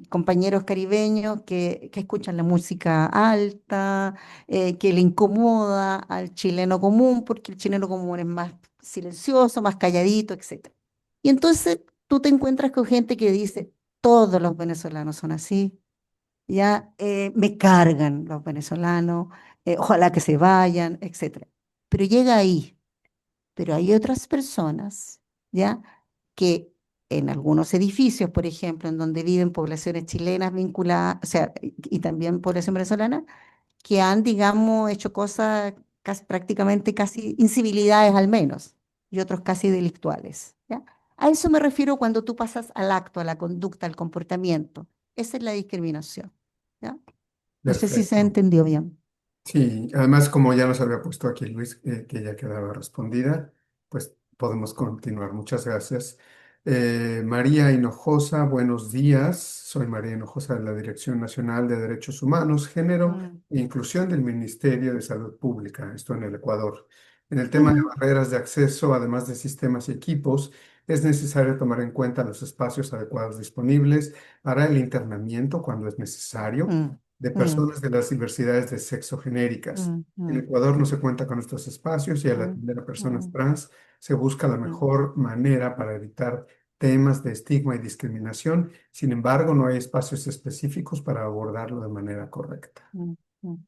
Compañeros caribeños que escuchan la música alta, que le incomoda al chileno común, porque el chileno común es más silencioso, más calladito, etcétera. Y entonces tú te encuentras con gente que dice, todos los venezolanos son así, ya me cargan los venezolanos, ojalá que se vayan, etcétera. Pero llega ahí, pero hay otras personas, ya, que en algunos edificios, por ejemplo, en donde viven poblaciones chilenas vinculadas, o sea, y también población venezolana, que han, digamos, hecho cosas prácticamente casi incivilidades al menos, y otros casi delictuales, ¿ya? A eso me refiero cuando tú pasas al acto, a la conducta, al comportamiento. Esa es la discriminación, ¿ya? No sé si se
Perfecto.
entendió bien.
Sí, además como ya nos había puesto aquí Luis, que ya quedaba respondida, pues podemos continuar. Muchas gracias. María Hinojosa, buenos días. Soy María Hinojosa de la Dirección Nacional de Derechos Humanos, Género
Mm,
e Inclusión del Ministerio de Salud Pública, esto en el Ecuador. En el tema de
ujú,
barreras de acceso, además de sistemas y equipos, es necesario tomar en cuenta los espacios adecuados disponibles para el internamiento cuando es necesario
mm,
de
mm,
personas de las diversidades de sexo genéricas.
mm,
En
mm,
Ecuador no se cuenta con estos espacios y al
mm,
atender a personas
mm,
trans se busca la
mm,
mejor manera para evitar temas de estigma y discriminación. Sin embargo, no hay espacios específicos para abordarlo de manera correcta.
mm, mm.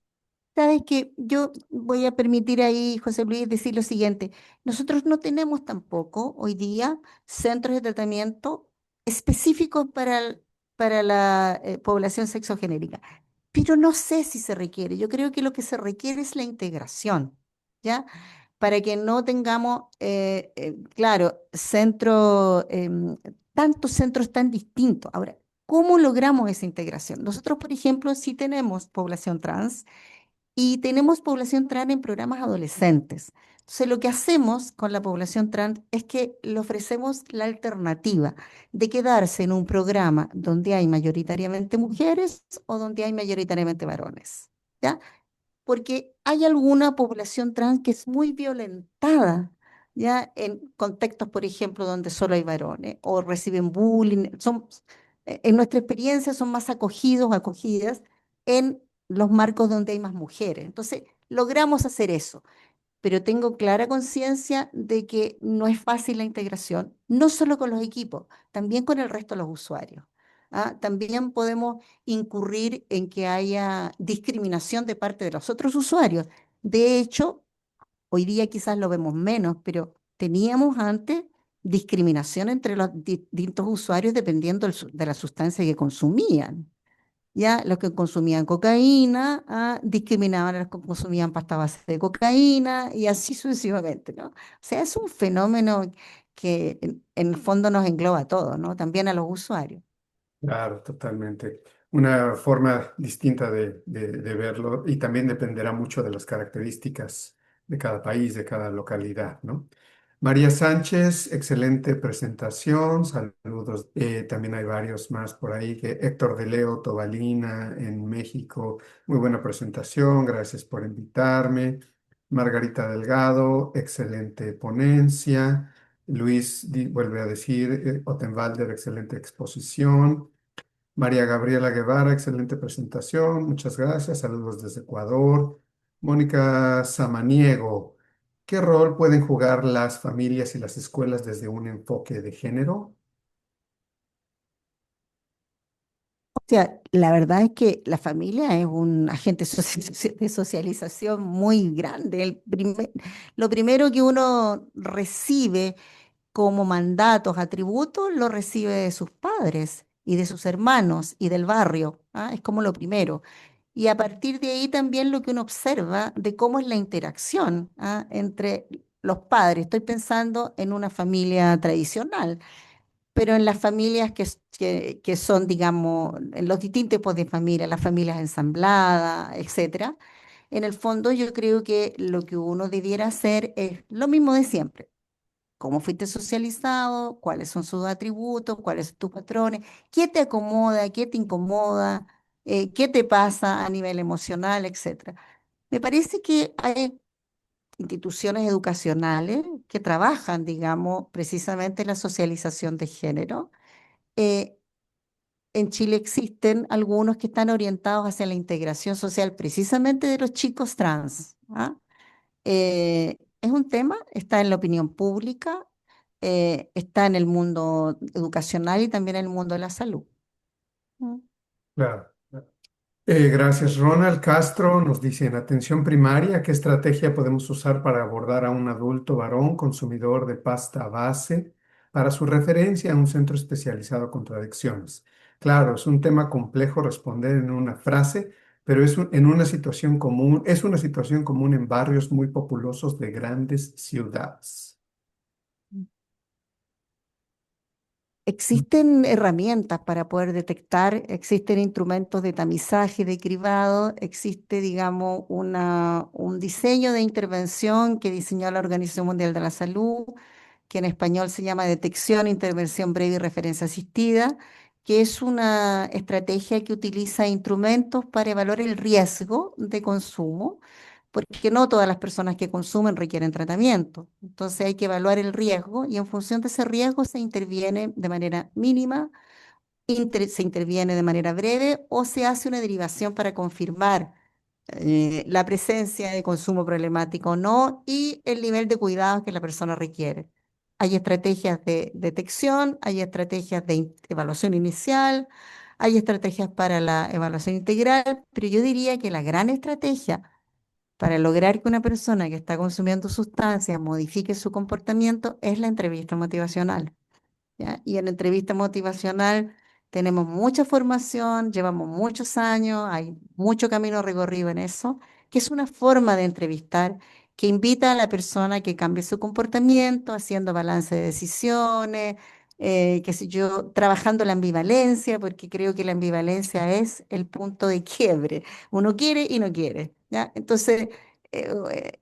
Sabes que yo voy a permitir ahí, José Luis, decir lo siguiente. Nosotros no tenemos tampoco hoy día centros de tratamiento específicos para la población sexogenérica, pero no sé si se requiere. Yo creo que lo que se requiere es la integración, ¿ya? para que no tengamos, claro, tantos centros tan distintos. Ahora, ¿cómo logramos esa integración? Nosotros, por ejemplo, sí tenemos población trans y tenemos población trans en programas adolescentes. Entonces, lo que hacemos con la población trans es que le ofrecemos la alternativa de quedarse en un programa donde hay mayoritariamente mujeres o donde hay mayoritariamente varones. ¿Ya? Porque hay alguna población trans que es muy violentada, ya en contextos, por ejemplo, donde solo hay varones o reciben bullying. En nuestra experiencia son más acogidos o acogidas en los marcos donde hay más mujeres. Entonces, logramos hacer eso, pero tengo clara conciencia de que no es fácil la integración, no solo con los equipos, también con el resto de los usuarios. ¿Ah? También podemos incurrir en que haya discriminación de parte de los otros usuarios. De hecho, hoy día quizás lo vemos menos, pero teníamos antes discriminación entre los distintos usuarios dependiendo de la sustancia que consumían. Ya los que consumían cocaína, discriminaban a los que consumían pasta base de cocaína y así sucesivamente, ¿no? O sea, es un fenómeno que en el fondo nos engloba a todos, ¿no? También a los usuarios.
Claro, totalmente. Una forma distinta de verlo y también dependerá mucho de las características de cada país, de cada localidad, ¿no? María Sánchez, excelente presentación, saludos. También hay varios más por ahí, que Héctor de Leo Tobalina en México, muy buena presentación, gracias por invitarme. Margarita Delgado, excelente ponencia. Luis vuelve a decir, Ottenwalder, excelente exposición. María Gabriela Guevara, excelente presentación, muchas gracias, saludos desde Ecuador. Mónica Samaniego, ¿qué rol pueden jugar las familias y las escuelas desde un enfoque de género?
O sea, la verdad es que la familia es un agente de socialización muy grande. Lo primero que uno recibe como mandatos, atributos, lo recibe de sus padres y de sus hermanos y del barrio. ¿Ah? Es como lo primero. Y a partir de ahí también lo que uno observa de cómo es la interacción, entre los padres. Estoy pensando en una familia tradicional, pero en las familias que son, digamos, en los distintos tipos de familias, las familias ensambladas, etcétera. En el fondo yo creo que lo que uno debiera hacer es lo mismo de siempre. ¿Cómo fuiste socializado? ¿Cuáles son sus atributos? ¿Cuáles son tus patrones? ¿Qué te acomoda? ¿Qué te incomoda? ¿Qué te pasa a nivel emocional, etcétera? Me parece que hay instituciones educacionales que trabajan, digamos, precisamente en la socialización de género. Eh, en Chile existen algunos que están orientados hacia la integración social precisamente de los chicos trans. ¿Ah? Es un tema, está en la opinión pública, está en el mundo educacional y también en el mundo de la salud. Mm.
Claro. Gracias. Ronald Castro nos dice, en atención primaria, ¿qué estrategia podemos usar para abordar a un adulto varón consumidor de pasta base para su referencia a un centro especializado contra adicciones? Claro, es un tema complejo responder en una frase, pero en una situación común, es una situación común en barrios muy populosos de grandes ciudades.
Existen herramientas para poder detectar, existen instrumentos de tamizaje, de cribado, existe, digamos, un diseño de intervención que diseñó la Organización Mundial de la Salud, que en español se llama detección, intervención breve y referencia asistida, que es una estrategia que utiliza instrumentos para evaluar el riesgo de consumo, porque no todas las personas que consumen requieren tratamiento. Entonces hay que evaluar el riesgo y en función de ese riesgo se interviene de manera mínima, se interviene de manera breve o se hace una derivación para confirmar la presencia de consumo problemático o no y el nivel de cuidado que la persona requiere. Hay estrategias de detección, hay estrategias de evaluación inicial, hay estrategias para la evaluación integral, pero yo diría que la gran estrategia para lograr que una persona que está consumiendo sustancias modifique su comportamiento es la entrevista motivacional. ¿Ya? Y en la entrevista motivacional tenemos mucha formación, llevamos muchos años, hay mucho camino recorrido en eso, que es una forma de entrevistar que invita a la persona a que cambie su comportamiento, haciendo balance de decisiones, qué sé yo, trabajando la ambivalencia, porque creo que la ambivalencia es el punto de quiebre. Uno quiere y no quiere, ¿ya? Entonces,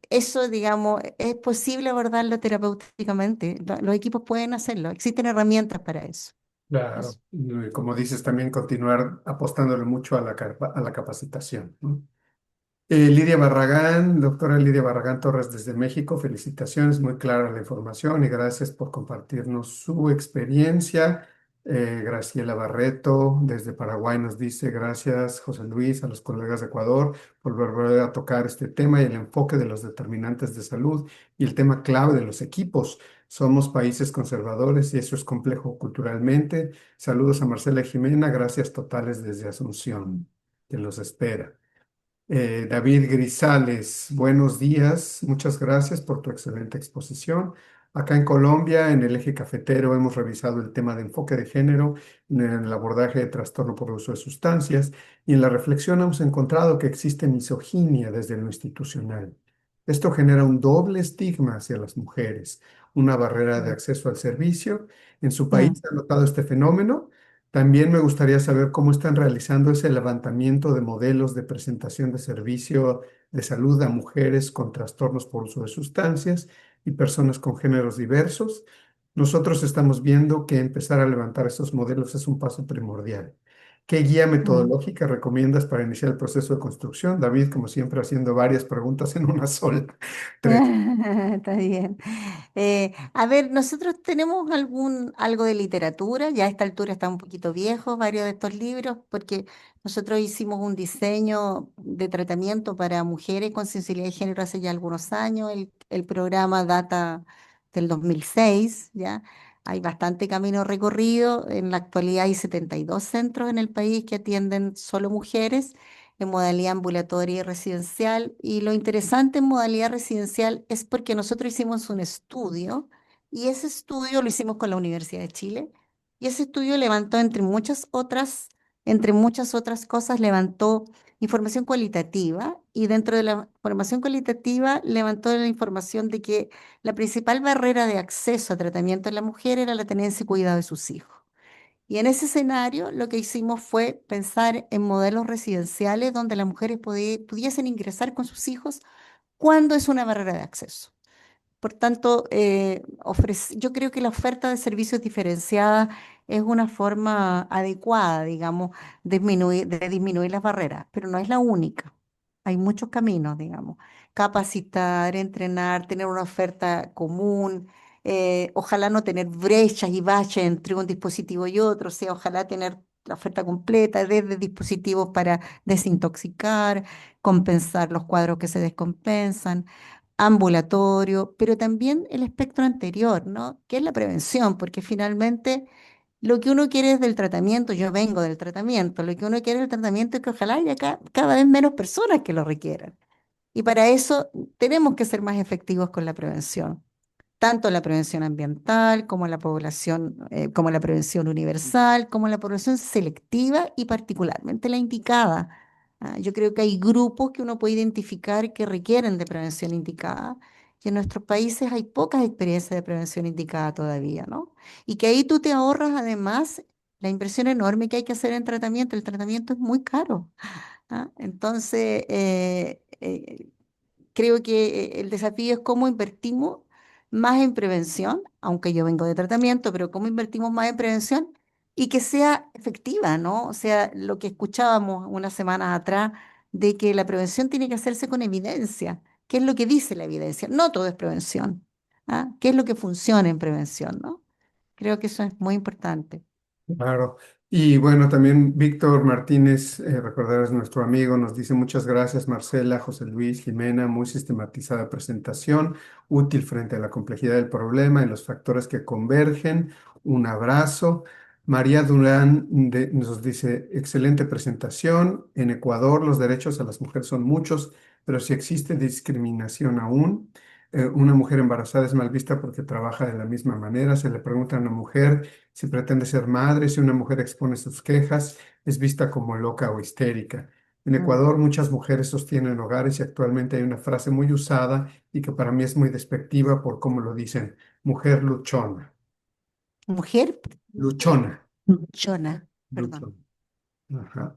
eso, digamos, es posible abordarlo terapéuticamente. Los equipos pueden hacerlo, existen herramientas para eso. Eso.
Claro, y como dices, también continuar apostándole mucho a a la capacitación, ¿no? Lidia Barragán, doctora Lidia Barragán Torres desde México, felicitaciones, muy clara la información y gracias por compartirnos su experiencia. Graciela Barreto desde Paraguay nos dice gracias, José Luis, a los colegas de Ecuador por volver a tocar este tema y el enfoque de los determinantes de salud y el tema clave de los equipos. Somos países conservadores y eso es complejo culturalmente. Saludos a Marcela y Jimena, gracias totales desde Asunción, que los espera. David Grisales, buenos días. Muchas gracias por tu excelente exposición. Acá en Colombia, en el eje cafetero, hemos revisado el tema de enfoque de género en el abordaje de trastorno por uso de sustancias y en la reflexión hemos encontrado que existe misoginia desde lo institucional. Esto genera un doble estigma hacia las mujeres, una barrera de
Mm.
acceso al servicio. ¿En su país
Mm.
ha notado este fenómeno? También me gustaría saber cómo están realizando ese levantamiento de modelos de presentación de servicio de salud a mujeres con trastornos por uso de sustancias y personas con géneros diversos. Nosotros estamos viendo que empezar a levantar esos modelos es un paso primordial. ¿Qué guía
Mm.
metodológica recomiendas para iniciar el proceso de construcción? David, como siempre, haciendo varias preguntas en una sola. Tres.
Está bien. A ver, nosotros tenemos algo de literatura, ya a esta altura está un poquito viejo varios de estos libros, porque nosotros hicimos un diseño de tratamiento para mujeres con sensibilidad de género hace ya algunos años. El programa data del 2006, ¿ya? Hay bastante camino recorrido. En la actualidad hay 72 centros en el país que atienden solo mujeres en modalidad ambulatoria y residencial. Y lo interesante en modalidad residencial es porque nosotros hicimos un estudio y ese estudio lo hicimos con la Universidad de Chile y ese estudio levantó entre muchas otras cosas, levantó información cualitativa y dentro de la información cualitativa levantó la información de que la principal barrera de acceso a tratamiento en la mujer era la tenencia y cuidado de sus hijos. Y en ese escenario lo que hicimos fue pensar en modelos residenciales donde las mujeres pudiesen ingresar con sus hijos cuando es una barrera de acceso. Por tanto, yo creo que la oferta de servicios diferenciada es una forma adecuada, digamos, de disminuir las barreras, pero no es la única. Hay muchos caminos, digamos. Capacitar, entrenar, tener una oferta común, ojalá no tener brechas y baches entre un dispositivo y otro, o sea, ojalá tener la oferta completa desde dispositivos para desintoxicar, compensar los cuadros que se descompensan ambulatorio, pero también el espectro anterior, ¿no? Que es la prevención, porque finalmente lo que uno quiere es del tratamiento, yo vengo del tratamiento, lo que uno quiere del tratamiento es que ojalá haya cada vez menos personas que lo requieran. Y para eso tenemos que ser más efectivos con la prevención tanto la prevención ambiental como la población, como la prevención universal, como la población selectiva y particularmente la indicada. Yo creo que hay grupos que uno puede identificar que requieren de prevención indicada, que en nuestros países hay pocas experiencias de prevención indicada todavía, ¿no? Y que ahí tú te ahorras además la inversión enorme que hay que hacer en tratamiento. El tratamiento es muy caro. Entonces, creo que el desafío es cómo invertimos más en prevención, aunque yo vengo de tratamiento, pero cómo invertimos más en prevención y que sea efectiva, ¿no? O sea, lo que escuchábamos unas semanas atrás de que la prevención tiene que hacerse con evidencia. ¿Qué es lo que dice la evidencia? No todo es prevención. ¿Qué es lo que funciona en prevención, ¿no? Creo que eso es muy importante.
Claro. Y bueno, también Víctor Martínez, recordar es nuestro amigo, nos dice muchas gracias Marcela, José Luis, Jimena, muy sistematizada presentación, útil frente a la complejidad del problema y los factores que convergen. Un abrazo. María Durán nos dice, excelente presentación. En Ecuador los derechos a las mujeres son muchos, pero si existe discriminación aún, una mujer embarazada es mal vista porque trabaja de la misma manera. Se le pregunta a una mujer si pretende ser madre, si una mujer expone sus quejas, es vista como loca o histérica. En
Mm.
Ecuador muchas mujeres sostienen hogares y actualmente hay una frase muy usada y que para mí es muy despectiva por cómo lo dicen, mujer luchona,
Mujer
luchona,
luchona, perdón.
luchona. Ajá.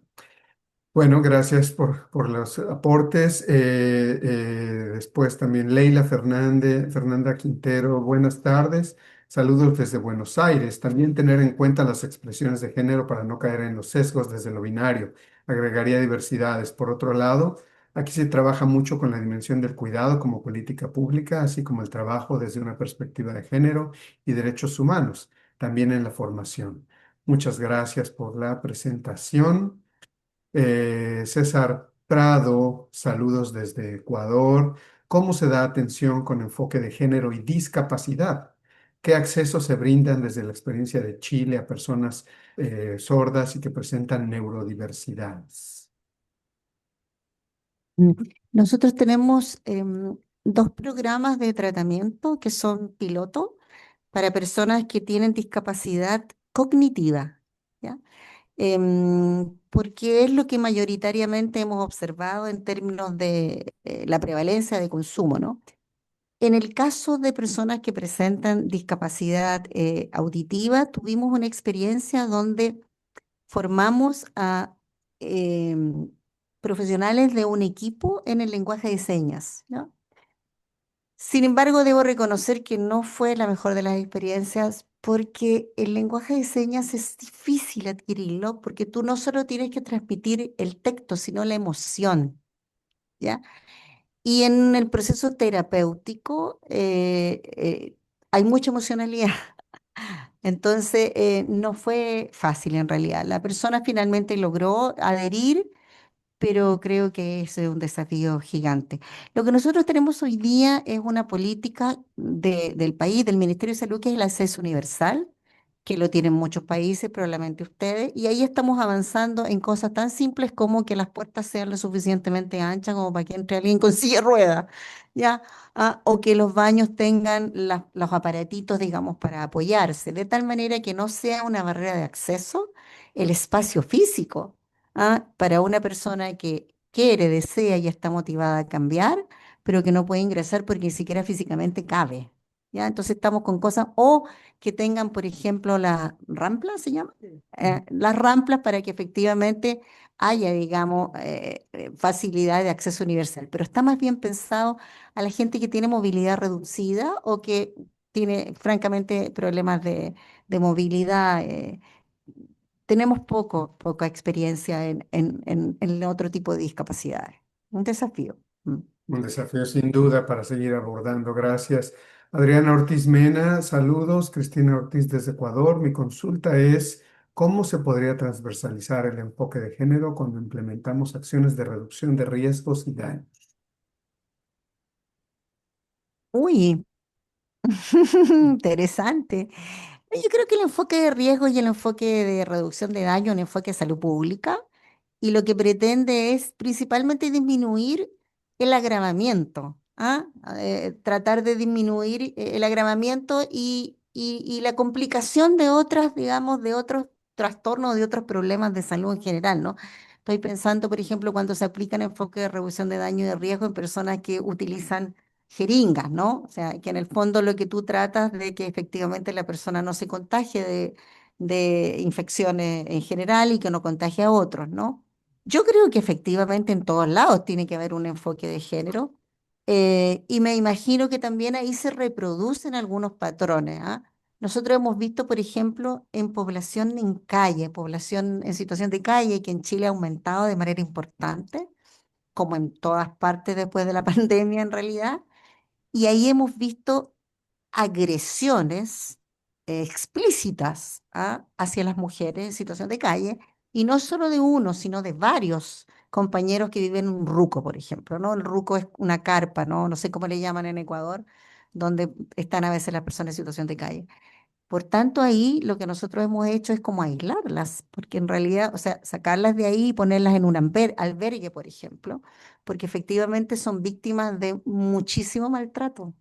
Bueno, gracias por los aportes. Después también Leila Fernández, Fernanda Quintero, buenas tardes. Saludos desde Buenos Aires. También tener en cuenta las expresiones de género para no caer en los sesgos desde lo binario. Agregaría diversidades. Por otro lado, aquí se trabaja mucho con la dimensión del cuidado como política pública, así como el trabajo desde una perspectiva de género y derechos humanos, también en la formación. Muchas gracias por la presentación. César Prado, saludos desde Ecuador. ¿Cómo se da atención con enfoque de género y discapacidad? ¿Qué accesos se brindan desde la experiencia de Chile a personas sordas y que presentan neurodiversidades?
Mm. Nosotros tenemos dos programas de tratamiento que son piloto para personas que tienen discapacidad cognitiva, ¿ya? Porque es lo que mayoritariamente hemos observado en términos de la prevalencia de consumo, ¿no? En el caso de personas que presentan discapacidad auditiva, tuvimos una experiencia donde formamos a em, profesionales de un equipo en el lenguaje de señas, ¿no? Sin embargo, debo reconocer que no fue la mejor de las experiencias porque el lenguaje de señas es difícil adquirirlo porque tú no solo tienes que transmitir el texto, sino la emoción, ¿ya? Y en el proceso terapéutico hay mucha emocionalidad. Entonces, no fue fácil en realidad. La persona finalmente logró adherir, pero creo que es un desafío gigante. Lo que nosotros tenemos hoy día es una política del país, del Ministerio de Salud, que es el acceso universal, que lo tienen muchos países, probablemente ustedes, y ahí estamos avanzando en cosas tan simples como que las puertas sean lo suficientemente anchas como para que entre alguien con silla de ruedas, ¿ya? O que los baños tengan los aparatitos, digamos, para apoyarse, de tal manera que no sea una barrera de acceso el espacio físico. Para una persona que quiere, desea y está motivada a cambiar, pero que no puede ingresar porque ni siquiera físicamente cabe. ¿Ya? Entonces estamos con cosas, o que tengan, por ejemplo, la rampla, ¿se llama? Las ramplas para que efectivamente haya, digamos, facilidad de acceso universal. Pero está más bien pensado a la gente que tiene movilidad reducida o que tiene, francamente, problemas de movilidad. Tenemos poca experiencia en otro tipo de discapacidades. Un desafío. Mm.
Un desafío sin duda para seguir abordando. Gracias. Adriana Ortiz Mena, saludos. Cristina Ortiz desde Ecuador. Mi consulta es, ¿cómo se podría transversalizar el enfoque de género cuando implementamos acciones de reducción de riesgos y daños?
Uy, interesante. Yo creo que el enfoque de riesgo y el enfoque de reducción de daño, un enfoque de salud pública, y lo que pretende es principalmente disminuir el agravamiento, tratar de disminuir el agravamiento y la complicación de otras, digamos, de otros trastornos, de otros problemas de salud en general, ¿no? Estoy pensando, por ejemplo, cuando se aplican enfoques de reducción de daño y de riesgo en personas que utilizan jeringas, ¿no? O sea, que en el fondo lo que tú tratas de que efectivamente la persona no se contagie de infecciones en general y que no contagie a otros, ¿no? Yo creo que efectivamente en todos lados tiene que haber un enfoque de género y me imagino que también ahí se reproducen algunos patrones, ¿ah? Nosotros hemos visto, por ejemplo, en población en calle, población en situación de calle, que en Chile ha aumentado de manera importante, como en todas partes después de la pandemia en realidad, y ahí hemos visto agresiones explícitas hacia las mujeres en situación de calle, y no solo de uno, sino de varios compañeros que viven en un ruco, por ejemplo, ¿no? El ruco es una carpa, ¿no? No sé cómo le llaman en Ecuador, donde están a veces las personas en situación de calle. Por tanto, ahí lo que nosotros hemos hecho es como aislarlas, porque en realidad, o sea, sacarlas de ahí y ponerlas en un albergue, por ejemplo, porque efectivamente son víctimas de muchísimo maltrato.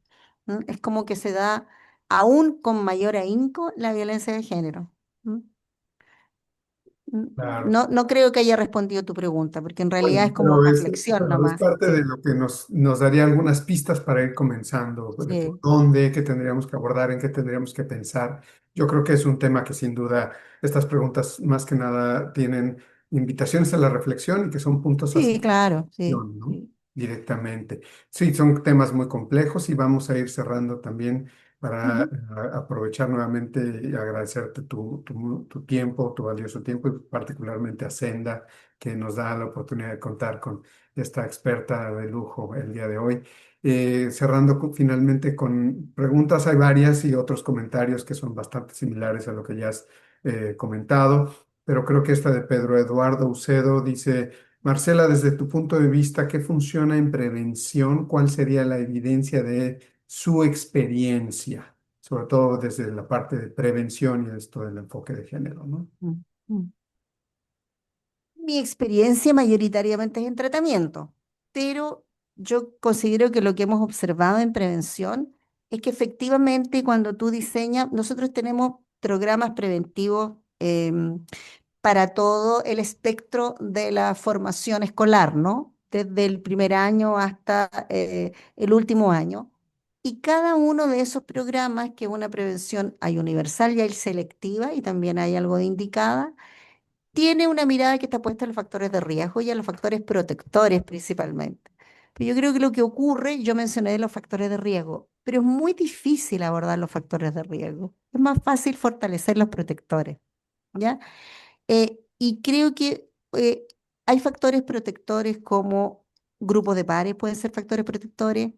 Es como que se da aún con mayor ahínco la violencia de género. ¿M?
Claro.
No creo que haya respondido tu pregunta, porque en realidad
Bueno,
es como reflexión
pero es
nomás.
parte de
Sí,
lo que nos daría algunas pistas para ir comenzando, de por
sí,
dónde, qué tendríamos que abordar, en qué tendríamos que pensar. Yo creo que es un tema que sin duda estas preguntas más que nada tienen invitaciones a la reflexión y que son puntos hacia
sí, claro, sí,
¿no?
sí.
Directamente. Sí, son temas muy complejos y vamos a ir cerrando también para
Ujú,
aprovechar nuevamente y agradecerte tu tiempo, tu valioso tiempo y particularmente a Senda, que nos da la oportunidad de contar con esta experta de lujo el día de hoy. Cerrando finalmente con preguntas, hay varias y otros comentarios que son bastante similares a lo que ya has comentado, pero creo que esta de Pedro Eduardo Ucedo dice... Marcela, desde tu punto de vista, ¿qué funciona en prevención? ¿Cuál sería la evidencia de su experiencia? Sobre todo desde la parte de prevención y esto del enfoque de género, ¿no?
mm, mm. Mi experiencia mayoritariamente es en tratamiento, pero yo considero que lo que hemos observado en prevención es que efectivamente cuando tú diseñas, nosotros tenemos programas preventivos para todo el espectro de la formación escolar, ¿no? Desde el primer año hasta el último año. Y cada uno de esos programas, que es una prevención, hay universal y hay selectiva, y también hay algo de indicada, tiene una mirada que está puesta en los factores de riesgo y en los factores protectores principalmente. Pero yo creo que lo que ocurre, yo mencioné los factores de riesgo, pero es muy difícil abordar los factores de riesgo. Es más fácil fortalecer los protectores, ¿ya? Y creo que hay factores protectores como grupos de pares pueden ser factores protectores,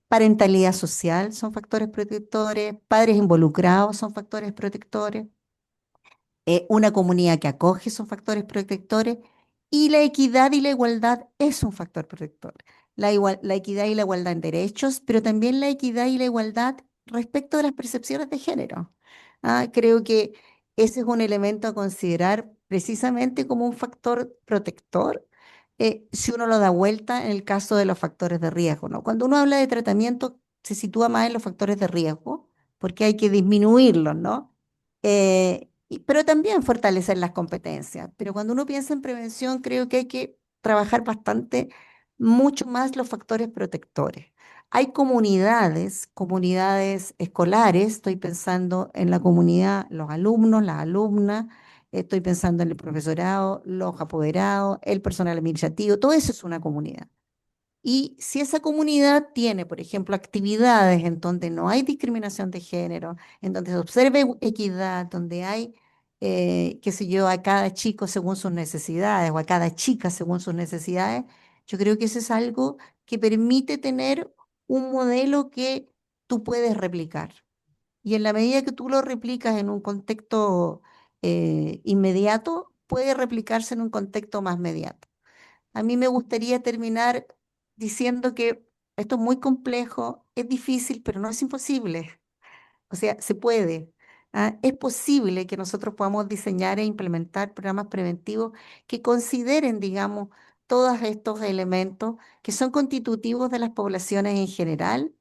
parentalidad social son factores protectores, padres involucrados son factores protectores, una comunidad que acoge son factores protectores y la equidad y la igualdad es un factor protector. La equidad y la igualdad en derechos, pero también la equidad y la igualdad respecto de las percepciones de género. Creo que ese es un elemento a considerar precisamente como un factor protector, si uno lo da vuelta en el caso de los factores de riesgo, ¿no? Cuando uno habla de tratamiento, se sitúa más en los factores de riesgo, porque hay que disminuirlos, ¿no? Pero también fortalecer las competencias. Pero cuando uno piensa en prevención, creo que hay que trabajar bastante, mucho más los factores protectores. Hay comunidades escolares, estoy pensando en la comunidad, los alumnos, las alumnas, estoy pensando en el profesorado, los apoderados, el personal administrativo, todo eso es una comunidad. Y si esa comunidad tiene, por ejemplo, actividades en donde no hay discriminación de género, en donde se observe equidad, donde hay, qué sé yo, a cada chico según sus necesidades o a cada chica según sus necesidades, yo creo que eso es algo que permite tener un modelo que tú puedes replicar. Y en la medida que tú lo replicas en un contexto inmediato, puede replicarse en un contexto más mediato. A mí me gustaría terminar diciendo que esto es muy complejo, es difícil, pero no es imposible. O sea, se puede. Es posible que nosotros podamos diseñar e implementar programas preventivos que consideren, digamos, todos estos elementos que son constitutivos de las poblaciones en general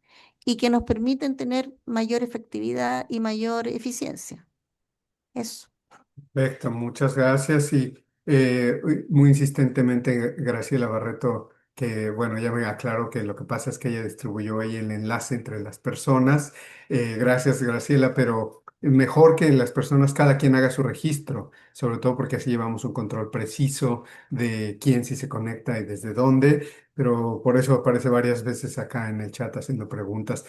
y que nos permiten tener mayor efectividad y mayor eficiencia. Eso.
Perfecto, muchas gracias. Y muy insistentemente, Graciela Barreto, que bueno, ya me aclaró que lo que pasa es que ella distribuyó ahí el enlace entre las personas. Gracias, Graciela, pero mejor que las personas, cada quien haga su registro, sobre todo porque así llevamos un control preciso de quién sí se conecta y desde dónde. Pero por eso aparece varias veces acá en el chat haciendo preguntas.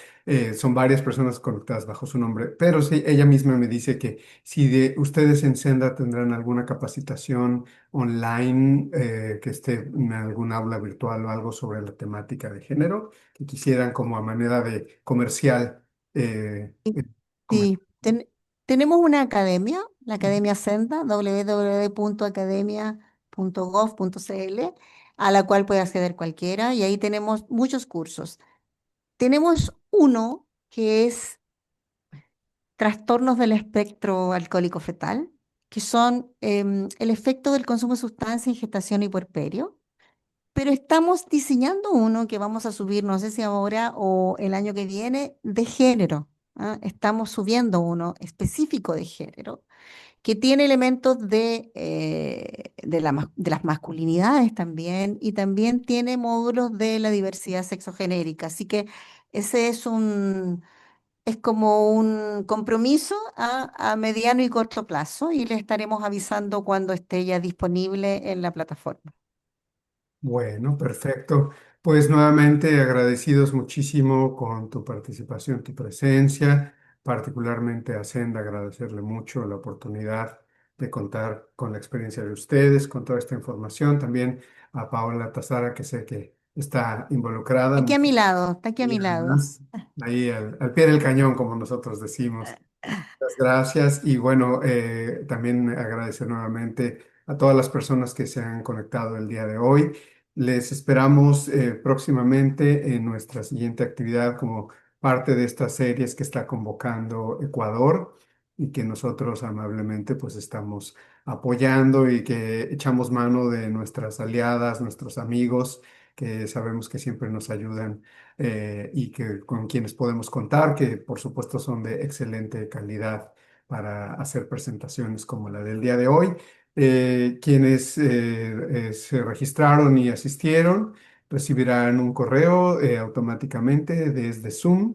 Son varias personas conectadas bajo su nombre, pero sí, ella misma me dice que si de ustedes en Senda tendrán alguna capacitación online que esté en algún aula virtual o algo sobre la temática de género, que quisieran como a manera de comercial. Comer-
Sí, tenemos una academia, la Academia Senda, www.academia.gov.cl, a la cual puede acceder cualquiera, y ahí tenemos muchos cursos. Tenemos uno que es trastornos del espectro alcohólico fetal, que son el efecto del consumo de sustancias en gestación y puerperio. Pero estamos diseñando uno que vamos a subir, no sé si ahora o el año que viene, de género. Estamos subiendo uno específico de género, que tiene elementos de las masculinidades también, y también tiene módulos de la diversidad sexogenérica. Así que ese es como un compromiso a mediano y corto plazo, y le estaremos avisando cuando esté ya disponible en la plataforma.
Bueno, perfecto. Pues nuevamente agradecidos muchísimo con tu participación, tu presencia, particularmente a Senda, agradecerle mucho la oportunidad de contar con la experiencia de ustedes, con toda esta información. También a Paola Tazara, que sé que está involucrada,
Aquí a mi
muchas
lado, está aquí a mi lado.
gracias. Ahí al pie del cañón, como nosotros decimos. Muchas gracias y bueno, también agradecer nuevamente a todas las personas que se han conectado el día de hoy. Les esperamos próximamente en nuestra siguiente actividad como parte de estas series que está convocando Ecuador y que nosotros amablemente pues estamos apoyando y que echamos mano de nuestras aliadas, nuestros amigos que sabemos que siempre nos ayudan y que con quienes podemos contar, que por supuesto son de excelente calidad para hacer presentaciones como la del día de hoy. Quienes se registraron y asistieron recibirán un correo automáticamente desde Zoom.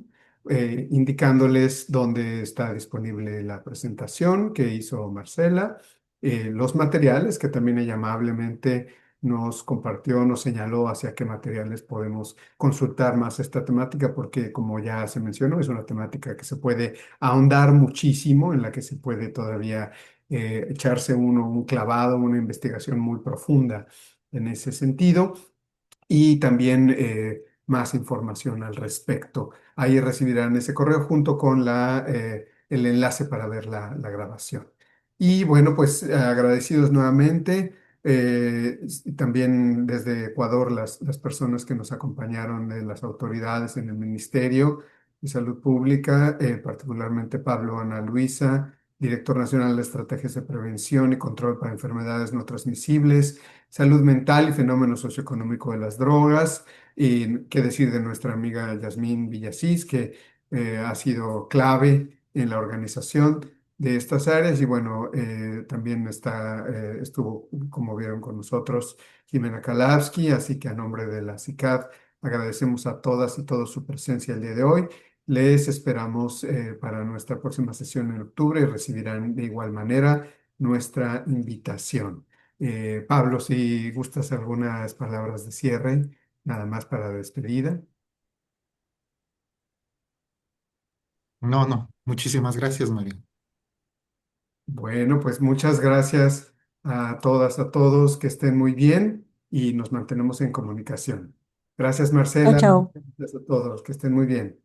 Indicándoles dónde está disponible la presentación que hizo Marcela, los materiales que también ella amablemente nos compartió, nos señaló hacia qué materiales podemos consultar más esta temática, porque como ya se mencionó, es una temática que se puede ahondar muchísimo, en la que se puede todavía echarse uno un clavado, una investigación muy profunda en ese sentido y también más información al respecto. Ahí recibirán ese correo junto con el enlace para ver la grabación. Y bueno, pues agradecidos nuevamente. Y también desde Ecuador, las personas que nos acompañaron de las autoridades en el Ministerio de Salud Pública, particularmente Pablo Ana Luisa, director nacional de Estrategias de Prevención y Control para Enfermedades No Transmisibles, Salud Mental y Fenómeno Socioeconómico de las Drogas. Y qué decir de nuestra amiga Yasmín Villasís, que ha sido clave en la organización de estas áreas. Y bueno, también estuvo, como vieron con nosotros, Jimena Kalavsky. Así que a nombre de la CICAD agradecemos a todas y todos su presencia el día de hoy. Les esperamos para nuestra próxima sesión en octubre y recibirán de igual manera nuestra invitación. Pablo, si gustas algunas palabras de cierre, nada más para despedida.
No, no, muchísimas gracias, María.
Bueno, pues muchas gracias a todas, a todos, que estén muy bien y nos mantenemos en comunicación. Gracias,
Chao,
Marcela.
chao.
Gracias a todos, que estén muy bien.